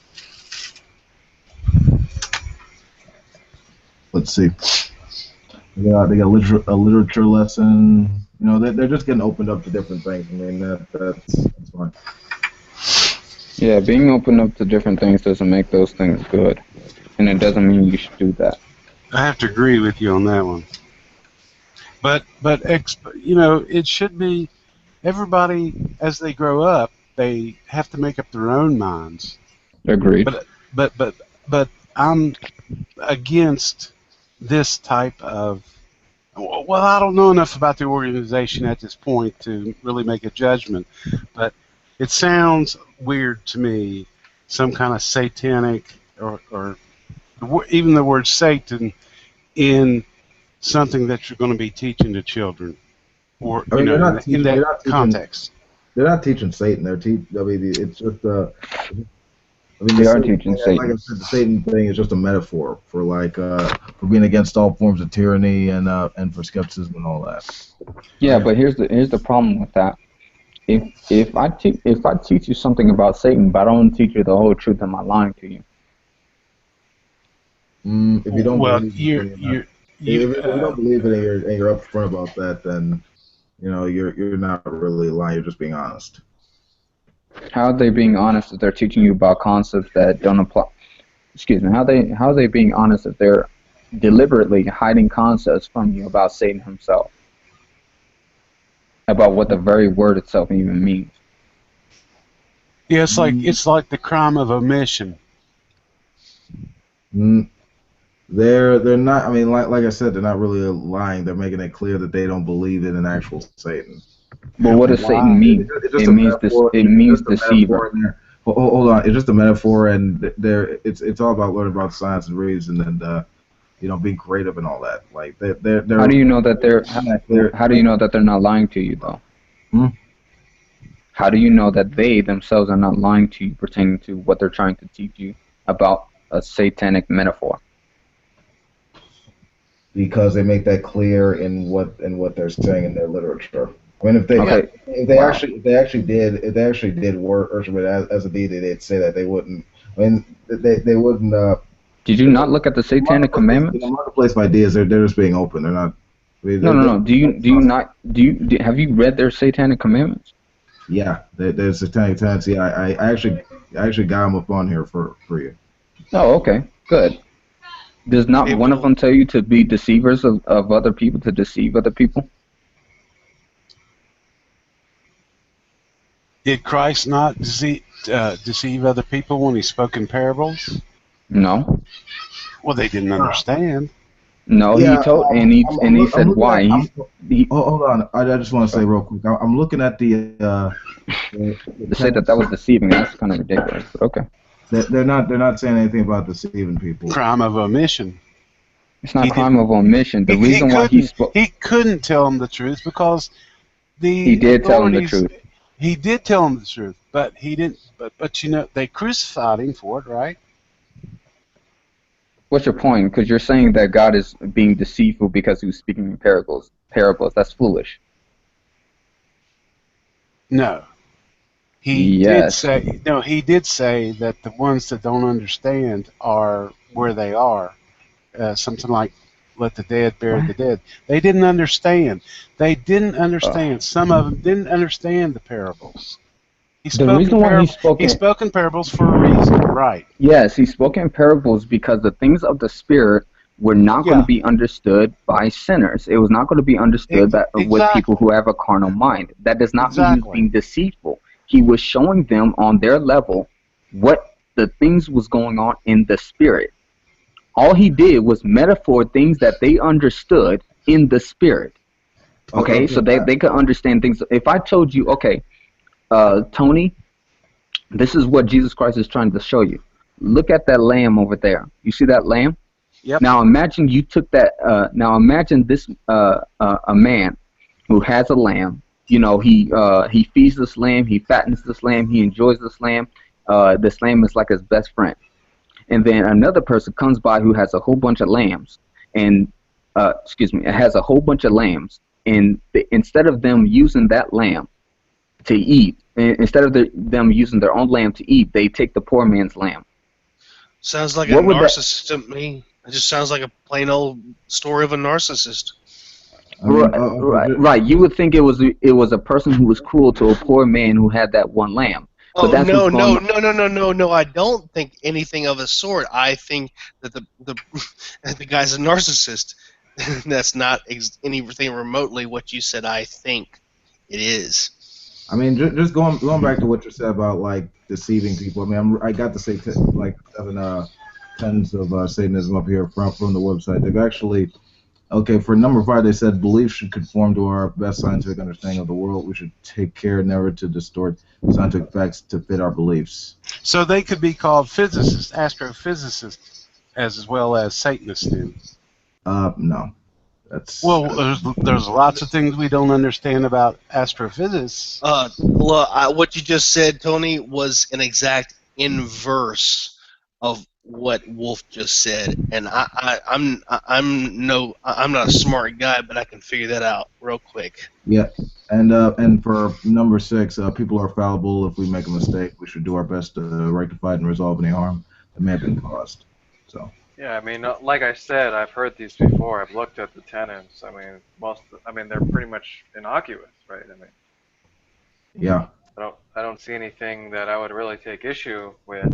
A: Let's see. They got a literature lesson. They're just getting opened up to different things. I mean, that's fine.
E: Yeah, being open up to different things doesn't make those things good, and it doesn't mean you should do that.
I: I have to agree with you on that one. But it should be everybody as they grow up, they have to make up their own minds.
E: Agreed.
I: But I'm against this type of. Well, I don't know enough about the organization at this point to really make a judgment, but it sounds weird to me, some kind of satanic or even the word Satan in something that you're going to be teaching to children, or in that context.
A: They're not teaching Satan. It's just
E: they are teaching Satan.
A: Like I said, the Satan thing is just a metaphor for for being against all forms of tyranny and for skepticism and all that.
E: Yeah, but here's the problem with that. If I teach you something about Satan, but I don't teach you the whole truth, am I lying to you?
A: If you don't
I: well,
A: believe if you don't believe it and you're upfront about that, then you're not really lying. You're just being honest.
E: How are they being honest if they're teaching you about concepts that don't apply? Excuse me. How are they being honest if they're deliberately hiding concepts from you about Satan himself? About what the very word itself even means.
I: Yeah, it's like the crime of omission.
A: They're not. I mean, like I said, they're not really lying. They're making it clear that they don't believe in an actual Satan.
E: But what does Satan mean? It means deceiver.
A: Hold on, it's just a metaphor, and it's all about learning about science and reason, and being creative and all that. Like they're
E: How do you know that How do you know that they're not lying to you though? How do you know that they themselves are not lying to you pertaining to what they're trying to teach you about a satanic metaphor?
A: Because they make that clear in what they're saying in their literature. I mean, if they actually did worship it as a deity, they'd say that. They wouldn't. I mean, they wouldn't.
E: Did you not look at the Satanic Commandments?
A: The marketplace of ideas, they're just being open. They're not.
E: No. Have you read their Satanic Commandments?
A: Yeah, there's Satanic tendency. I actually got them up on here for you.
E: Oh, okay, good. Does not one of
K: People-
E: them tell you to be deceivers of other people, to deceive other people?
I: Did Christ not deceive other people when he spoke in parables?
E: No.
I: Well, they didn't understand.
E: No,
A: Yeah,
E: he told,
A: I'm
E: he said
A: looking
E: why.
A: at.
E: He
A: Hold on. I just want to say real quick. I'm looking at the
E: to say that was deceiving. That's kind of ridiculous, but okay.
A: They're not saying anything about deceiving people.
I: Crime of omission.
E: It's not
I: He
E: crime of omission. The reason why he spoke,
I: he couldn't tell them the truth because
E: he did tell them the
I: authorities-
E: truth.
I: He did tell them the truth, but he didn't. But you know, they crucified him for it, right?
E: What's your point? Because you're saying that God is being deceitful because he was speaking in parables. Parables. That's foolish.
I: No. He did say no. He did say that the ones that don't understand are where they are. Something like, "Let the dead bury the dead." They didn't understand. They didn't understand. Some of them didn't understand the parables. He
E: The reason why he spoke
I: in parables for a reason, right?
E: Yes, he spoke in parables because the things of the spirit were not going to be understood by sinners. It was not going to be understood with people who have a carnal mind. That does not mean he was being deceitful. He was showing them on their level what the things was going on in the spirit. All he did was metaphor things that they understood in the spirit. Okay, so they could understand things. If I told you, okay, Tony, this is what Jesus Christ is trying to show you. Look at that lamb over there. You see that lamb?
I: Yep.
E: Now imagine you took that. Now imagine this a man who has a lamb. You know, he feeds this lamb, he fattens this lamb, he enjoys this lamb. This lamb is like his best friend. And then another person comes by who has a whole bunch of lambs, and has a whole bunch of lambs. And instead of them using that lamb to eat, instead of them using their own lamb to eat, they take the poor man's lamb.
K: Sounds like a narcissist to me. It just sounds like a plain old story of a narcissist.
E: Right. You would think it was a person who was cruel to a poor man who had that one lamb.
K: Oh no! I don't think anything of the sort. I think that the guy's a narcissist. That's not anything remotely what you said. I think it is.
A: I mean, just going back to what you said about like deceiving people. I mean, I got to say like 7 tons of Satanism up here from the website. They've actually, okay, for number 5, they said belief should conform to our best scientific understanding of the world. We should take care never to distort scientific facts to fit our beliefs.
I: So they could be called physicists, astrophysicists, as well as Satanists. Then.
A: No.
I: There's lots of things we don't understand about astrophysics.
K: What you just said, Tony, was an exact inverse of what Wolf just said, and I'm not a smart guy, but I can figure that out real quick.
A: Yeah, and for number 6, people are fallible. If we make a mistake, we should do our best to rectify it and resolve any harm that may have been caused. So.
J: Yeah, I mean, like I said, I've heard these before. I've looked at the tenets. I mean, they're pretty much innocuous, right? I mean,
A: yeah.
J: I don't see anything that I would really take issue with.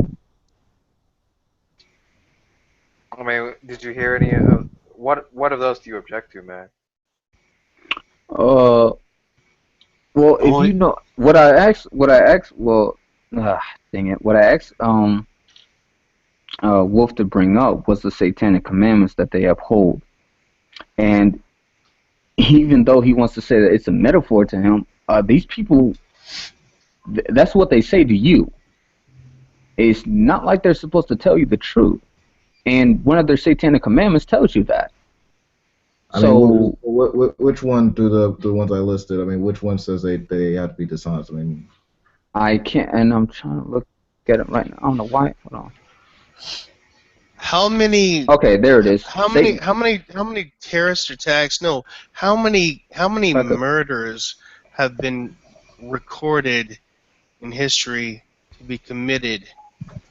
J: I mean, did you hear any of what of those do you object to, man?
E: Well, if you know what I asked, well, dang it, what I asked, Wolf to bring up was the Satanic commandments that they uphold, and even though he wants to say that it's a metaphor to him, these people, that's what they say to you. It's not like they're supposed to tell you the truth, and one of their Satanic commandments tells you that.
A: I mean, which one do the ones I listed? I mean, which one says they have to be dishonest? I mean,
E: I can't, and I'm trying to look at it right now. I don't know why. Hold on.
K: How many?
E: Okay, there it is.
K: How many terrorist attacks? No. How many murders have been recorded in history to be committed?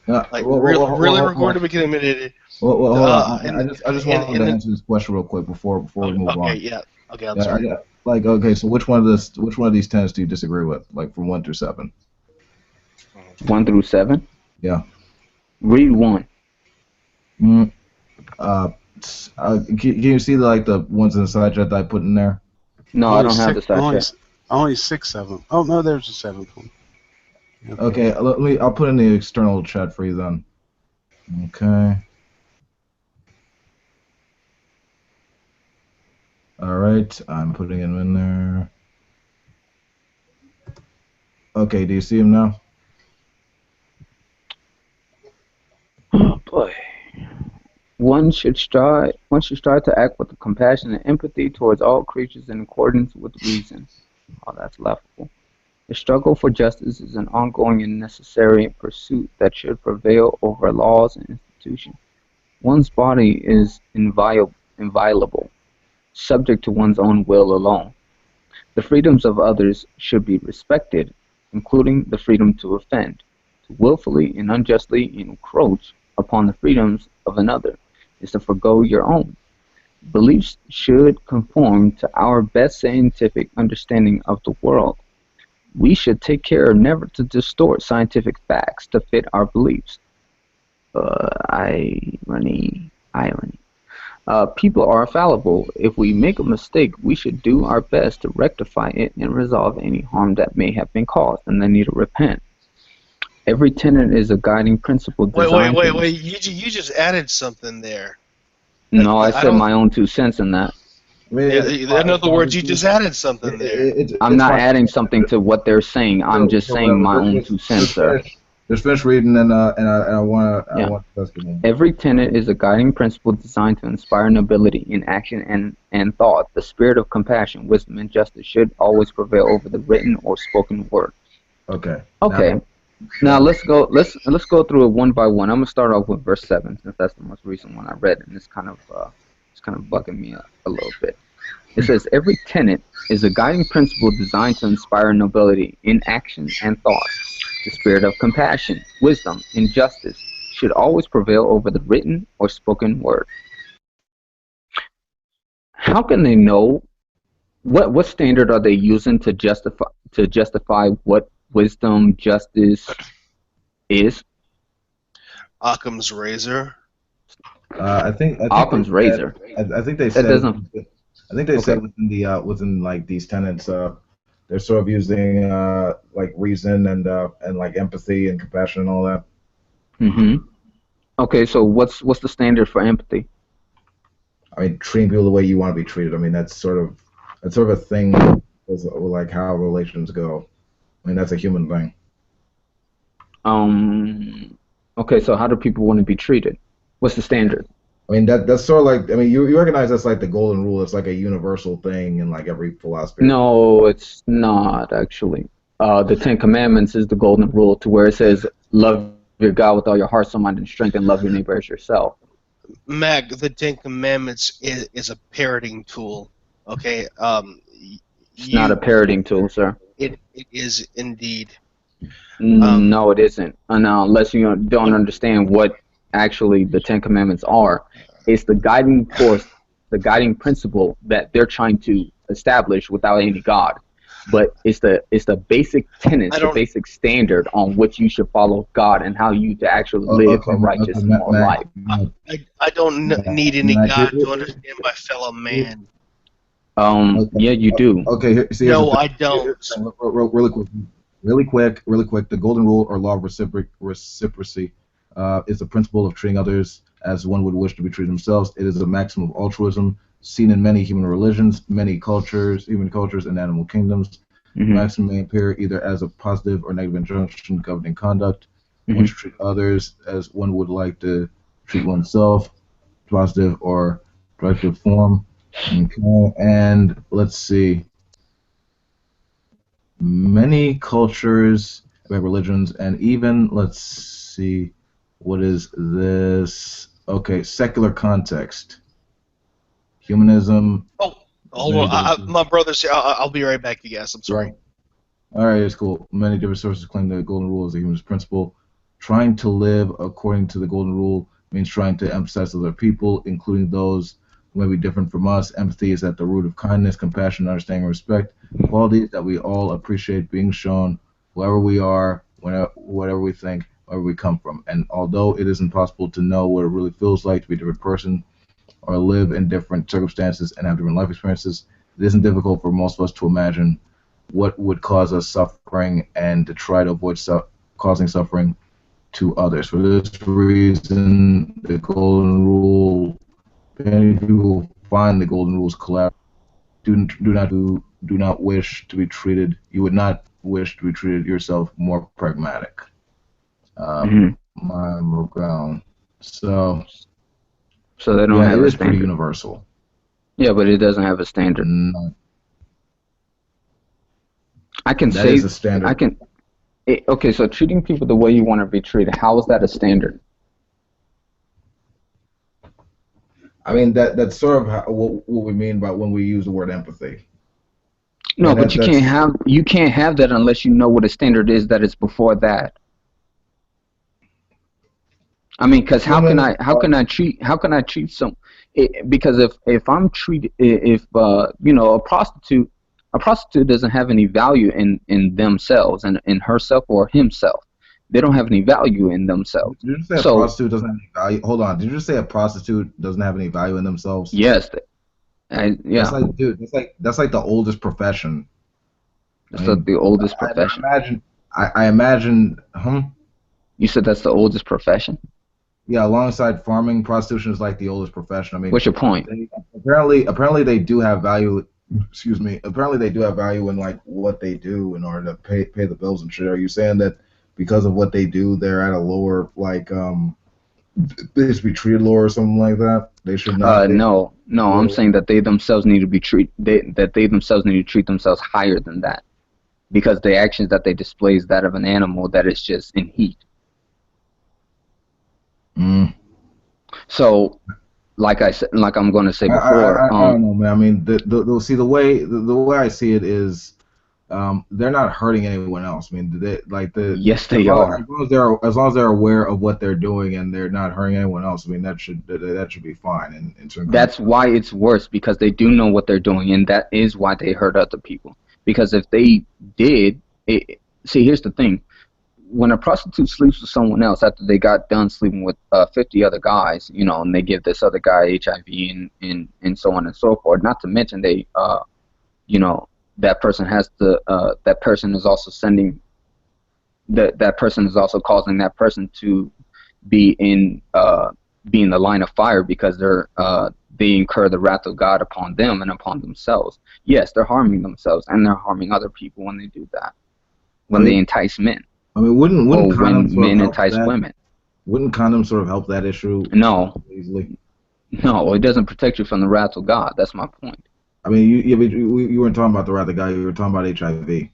K: Really recorded to be committed.
A: Well, hold on. I just wanted to answer this question real quick before we move on.
K: Okay, yeah. Okay, I'm sorry.
A: Okay, so which one of these tenets do you disagree with? Like from 1 through 7.
E: 1 through 7.
A: Yeah.
E: Read 1.
A: Can you see like the ones in the side chat that I put in there?
E: No, I don't have the side
I: only,
E: chat.
I: only 6 of them. Oh no, there's a 7th one.
A: Okay, let me. I'll put in the external chat for you then. Okay. All right, I'm putting him in there. Okay, do you see him now?
E: Oh boy. One should strive to act with compassion and empathy towards all creatures in accordance with reason. Oh, that's laughable. The struggle for justice is an ongoing and necessary pursuit that should prevail over laws and institutions. One's body is inviolable, subject to one's own will alone. The freedoms of others should be respected, including the freedom to offend. To willfully and unjustly encroach upon the freedoms of another is to forgo your own. Beliefs should conform to our best scientific understanding of the world. We should take care never to distort scientific facts to fit our beliefs. Irony. People are fallible. If we make a mistake, we should do our best to rectify it and resolve any harm that may have been caused, and then need to repent. Every tenet is a guiding principle designed
K: Wait. You just added something there.
E: No, I said my own 2 cents in that.
K: In other words, you just added something there.
E: I'm not adding something to what they're saying. I'm just saying my own 2 cents, sir.
A: Just finish reading, and I want to ask you.
E: Every tenet is a guiding principle designed to inspire nobility in action and thought. The spirit of compassion, wisdom, and justice should always prevail over the written or spoken word.
A: Okay.
E: Now let's go through it one by one. I'm gonna start off with verse 7 since that's the most recent one I read, and it's kind of bugging me a little bit. It says every tenet is a guiding principle designed to inspire nobility in action and thought. The spirit of compassion, wisdom, and justice should always prevail over the written or spoken word. How can they know what standard are they using to justify what wisdom, justice is?
K: Occam's razor.
A: I think
E: Occam's razor.
A: I think they said. I think they said within like these tenets, they're sort of using like reason and like empathy and compassion and all that.
E: Okay, so what's the standard for empathy?
A: I mean, treating people the way you want to be treated. I mean, that's sort of a thing with like how relations go. I mean, that's a human thing.
E: Okay, so how do people want to be treated? What's the standard?
A: I mean, that's sort of like, I mean, you recognize that's like the golden rule. It's like a universal thing in like every philosophy.
E: No, it's not actually. The 10 Commandments is the golden rule, to where it says, love your God with all your heart, soul, mind, and strength, and love your neighbor as yourself.
K: Mac, the 10 Commandments is a parroting tool. Okay.
E: It's not a parroting tool, sir.
K: It is indeed.
E: No, it isn't. No, unless you don't understand what actually the 10 Commandments are. It's the guiding force, the guiding principle that they're trying to establish without any God. But it's the basic tenets, the basic standard on which you should follow God and how you to actually live a righteous moral life.
K: I don't need any God to understand my fellow man.
E: Yeah, you do.
A: Okay,
K: no, I don't.
A: Really quick. The golden rule or law of reciprocity is the principle of treating others as one would wish to be treated themselves. It is a maxim of altruism seen in many human religions, many cultures, human cultures, and animal kingdoms. Maxim may appear either as a positive or negative injunction governing conduct. One should treat others as one would like to treat oneself, positive or directive form. Okay, and let's see. Many cultures, religions, and even, let's see, what is this? Okay, secular context. Humanism.
K: Oh, hold on. My brother's here. I'll be right back, you guys. I'm sorry.
A: All right, it's cool. Many different sources claim the golden rule is a humanist principle. Trying to live according to the golden rule means trying to emphasize other people, including those who may be different from us. Empathy is at the root of kindness, compassion, understanding, and respect. Qualities that we all appreciate being shown, whoever we are, whatever we think, where we come from. And although it is impossible to know what it really feels like to be a different person or live in different circumstances and have different life experiences, it isn't difficult for most of us to imagine what would cause us suffering and to try to avoid causing suffering to others. For this reason, the golden rule, many people find the golden rules collateral. Do not wish to be treated. You would not wish to be treated yourself more pragmatic. My ground. So
E: they don't have
A: it
E: a
A: is
E: standard.
A: pretty universal.
E: Yeah, but it doesn't have a standard.
A: No.
E: I can
A: That
E: say
A: is a standard.
E: I can. Okay, so treating people the way you want to be treated, how is that a standard?
A: I mean, that's sort of what we mean by when we use the word empathy.
E: No, but you can't have that unless you know what a standard is that is before that. I mean, because how can I treat some? Because if I'm treated, a prostitute doesn't have any value in themselves and in herself or himself. They don't have any value in themselves.
A: Did you say a prostitute doesn't have any value? Hold on. Did you just say a prostitute doesn't have any value in themselves?
E: Yes. Yeah.
A: That's like the oldest profession.
E: That's the oldest profession.
A: I imagine.
E: You said that's the oldest profession?
A: Yeah, alongside farming, prostitution is like the oldest profession. I mean,
E: what's your point?
A: Apparently they do have value. Excuse me. Apparently they do have value in like what they do in order to pay the bills and shit. Are you saying that because of what they do, they're at a lower they should be treated lower or something like that? They should not.
E: No. I'm saying that they themselves need to be they themselves need to treat themselves higher than that, because the actions that they display is that of an animal that is just in heat. So, like I'm going to say before,
A: I don't know, man. I mean, the way I see it is, they're not hurting anyone else. I mean,
E: yes, they are.
A: As long as they're aware of what they're doing and they're not hurting anyone else. I mean, that should be fine.
E: That's why it's worse, because they do know what they're doing, and that is why they hurt other people. Because if they did, see, here's the thing. When a prostitute sleeps with someone else after they got done sleeping with 50 other guys, and they give this other guy HIV and so on and so forth, not to mention they, that person has to, that person is also sending, that person is also causing that person to be in the line of fire, because they incur the wrath of God upon them and upon themselves. Yes, they're harming themselves and they're harming other people when they do that, when they entice men.
A: I mean, wouldn't condoms
E: when men entice women?
A: Wouldn't condoms sort of help that issue?
E: No.
A: Easily?
E: No, it doesn't protect you from the wrath of God. That's my point.
A: I mean, you weren't talking about the wrath of God. You were talking about HIV.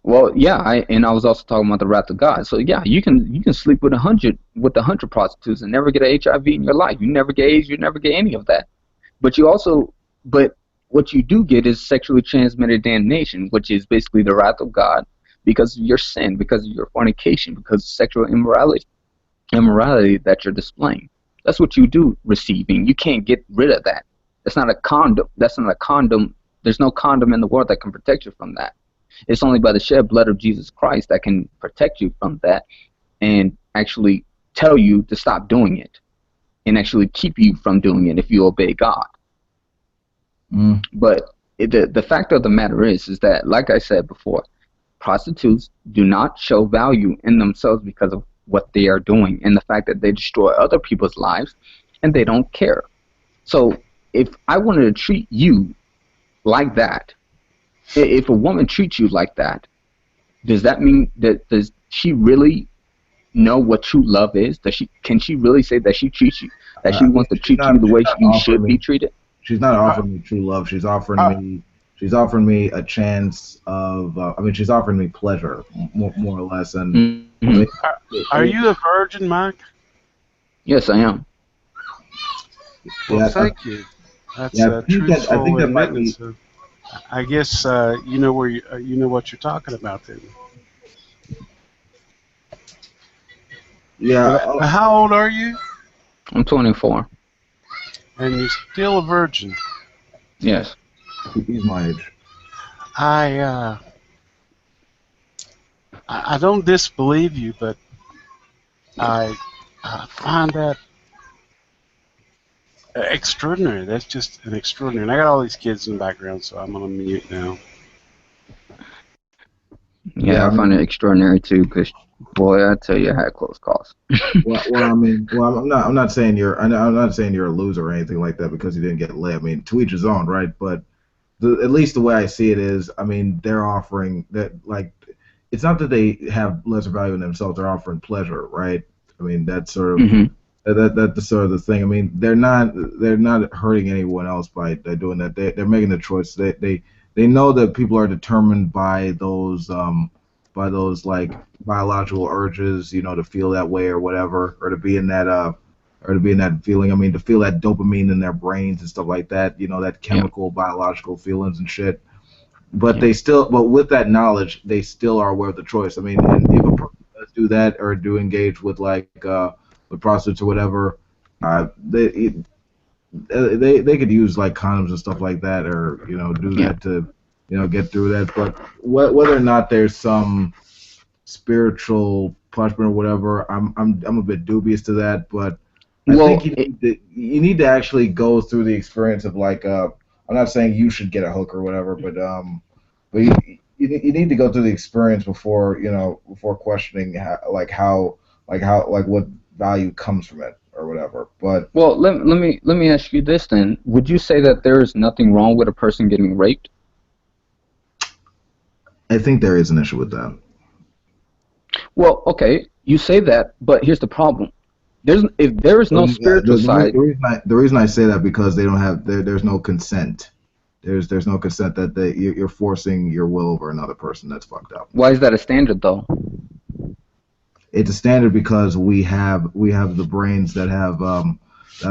E: Well, yeah, I was also talking about the wrath of God. So yeah, you can sleep with 100 prostitutes and never get a HIV in your life. You never get AIDS. You never get any of that. But what you do get is sexually transmitted damnation, which is basically the wrath of God, because of your sin, because of your fornication, because of sexual immorality that you're displaying. That's what you do receiving. You can't get rid of that. That's not a condom. That's not a condom. There's no condom in the world that can protect you from that. It's only by the shed blood of Jesus Christ that can protect you from that and actually tell you to stop doing it and actually keep you from doing it if you obey God. But the fact of the matter is that, like I said before, prostitutes do not show value in themselves because of what they are doing and the fact that they destroy other people's lives and they don't care. So if I wanted to treat you like that, if a woman treats you like that, does that mean that does she really know what true love is? Can she really say that she treats you, that she wants to treat you the way you should be treated?
A: She's not offering me true love. She's offering me a chance of. She's offering me pleasure, more or less. And
I: are you a virgin, Mike?
E: Yes, I am.
I: Well, thank you. That's truthful and written. So I guess you know where you know what you're talking about then.
A: Yeah.
I: How old are you?
E: I'm 24.
I: And you're still a virgin.
E: Yes.
A: He's my age.
I: I don't disbelieve you, but I find that extraordinary. That's just an extraordinary. And I got all these kids in the background, so I'm gonna mute now.
E: Yeah, I find it extraordinary too, because boy, I tell you, I had close calls.
A: Well, I mean, I'm not saying I'm not saying you're a loser or anything like that because you didn't get laid. I mean, to each his own, right? But at least the way I see it is, I mean, they're offering that, like, it's not that they have lesser value in themselves; they're offering pleasure, right? I mean, that's sort of that's sort of the thing. I mean, they're not hurting anyone else by doing that. They're making the choice. They know that people are determined by those like biological urges, you know, to feel that way or whatever, or to be in that feeling. I mean, to feel that dopamine in their brains and stuff like that, you know, that chemical biological feelings and shit. But but with that knowledge, they still are aware of the choice. I mean, and if a person does do that or do engage with like with prostitutes or whatever, they could use like condoms and stuff like that, or you know, do that to, you know, get through that. But whether or not there's some spiritual punishment or whatever, I'm a bit dubious to that. But I think you need to actually go through the experience of like I'm not saying you should get a hook or whatever, but you need to go through the experience before, you know, before questioning how what value comes from it or whatever. But
E: well, let me ask you this then: would you say that there is nothing wrong with a person getting raped?
A: I think there is an issue with that.
E: Well, okay, you say that, but here's the problem: if there is no spiritual side.
A: The reason I say that because they don't have there's no consent. There's no consent that you're forcing your will over another person. That's fucked up.
E: Why is that a standard though?
A: It's a standard because we have the brains that have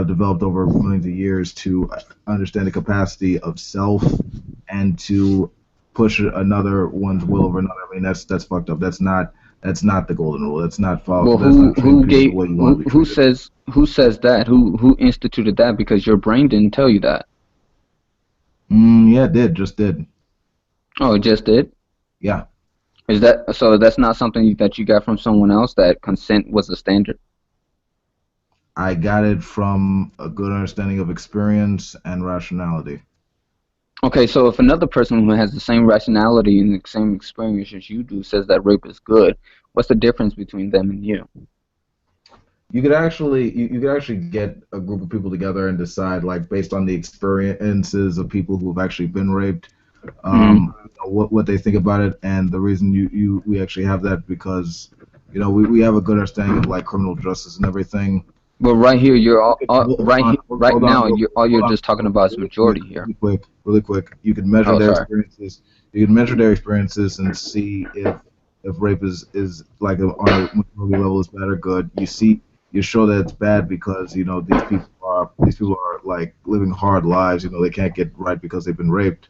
A: developed over millions of years to understand the capacity of self and to push another one's will over another. I mean, that's fucked up. That's not the golden rule. That's not followed.
E: Well, who says that? Who instituted that? Because your brain didn't tell you that.
A: Yeah, it just did.
E: Oh, it just did?
A: Yeah.
E: Is that so? That's not something that you got from someone else, that consent was the standard?
A: I got it from a good understanding of experience and rationality.
E: Okay, so if another person who has the same rationality and the same experience as you do says that rape is good, what's the difference between them and you?
A: You could actually get a group of people together and decide, like, based on the experiences of people who have actually been raped, what they think about it. And the reason we actually have that because, you know, we have a good understanding of like criminal justice and everything.
E: But right here, you're all you're just talking about is majority here.
A: Really quick. You can measure their experiences. You can measure their experiences and see if rape is like on a majority level is bad or good. You show that it's bad because, you know, these people are like living hard lives. You know, they can't get right because they've been raped.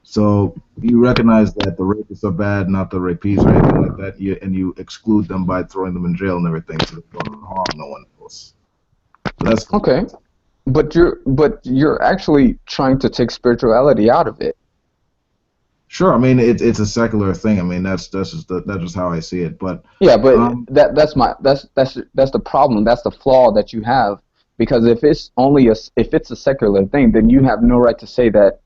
A: So you recognize that the rapists are bad, not the rapees or anything like that. And you exclude them by throwing them in jail and everything, so they don't harm no one else. So that's
E: okay. But you're actually trying to take spirituality out of it.
A: Sure, I mean it's a secular thing. I mean that's just how I see it. But
E: yeah, but that's the problem. That's the flaw that you have, because if it's a secular thing, then you have no right to say that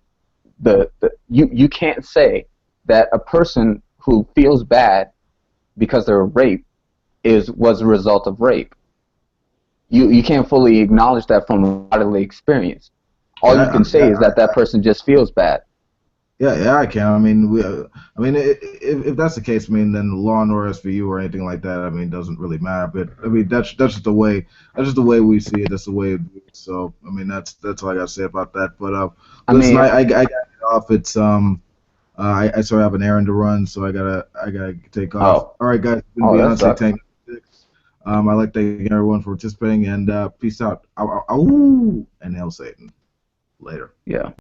E: you can't say that a person who feels bad because they're raped was a result of rape. You can't fully acknowledge that from a bodily experience. All you can say is that person just feels bad.
A: Yeah, I can. I mean, if that's the case, I mean, then law and order SVU or anything like that, I mean, doesn't really matter. But I mean, that's just the way we see it. That's the way. So I mean, that's all I gotta say about that. But listen, I got it off. It's I sort of have an errand to run, so I gotta take off. All right, guys. Beyonce Tank 6. I'd like to thank everyone for participating, and peace out. And hail Satan. Later.
E: Yeah.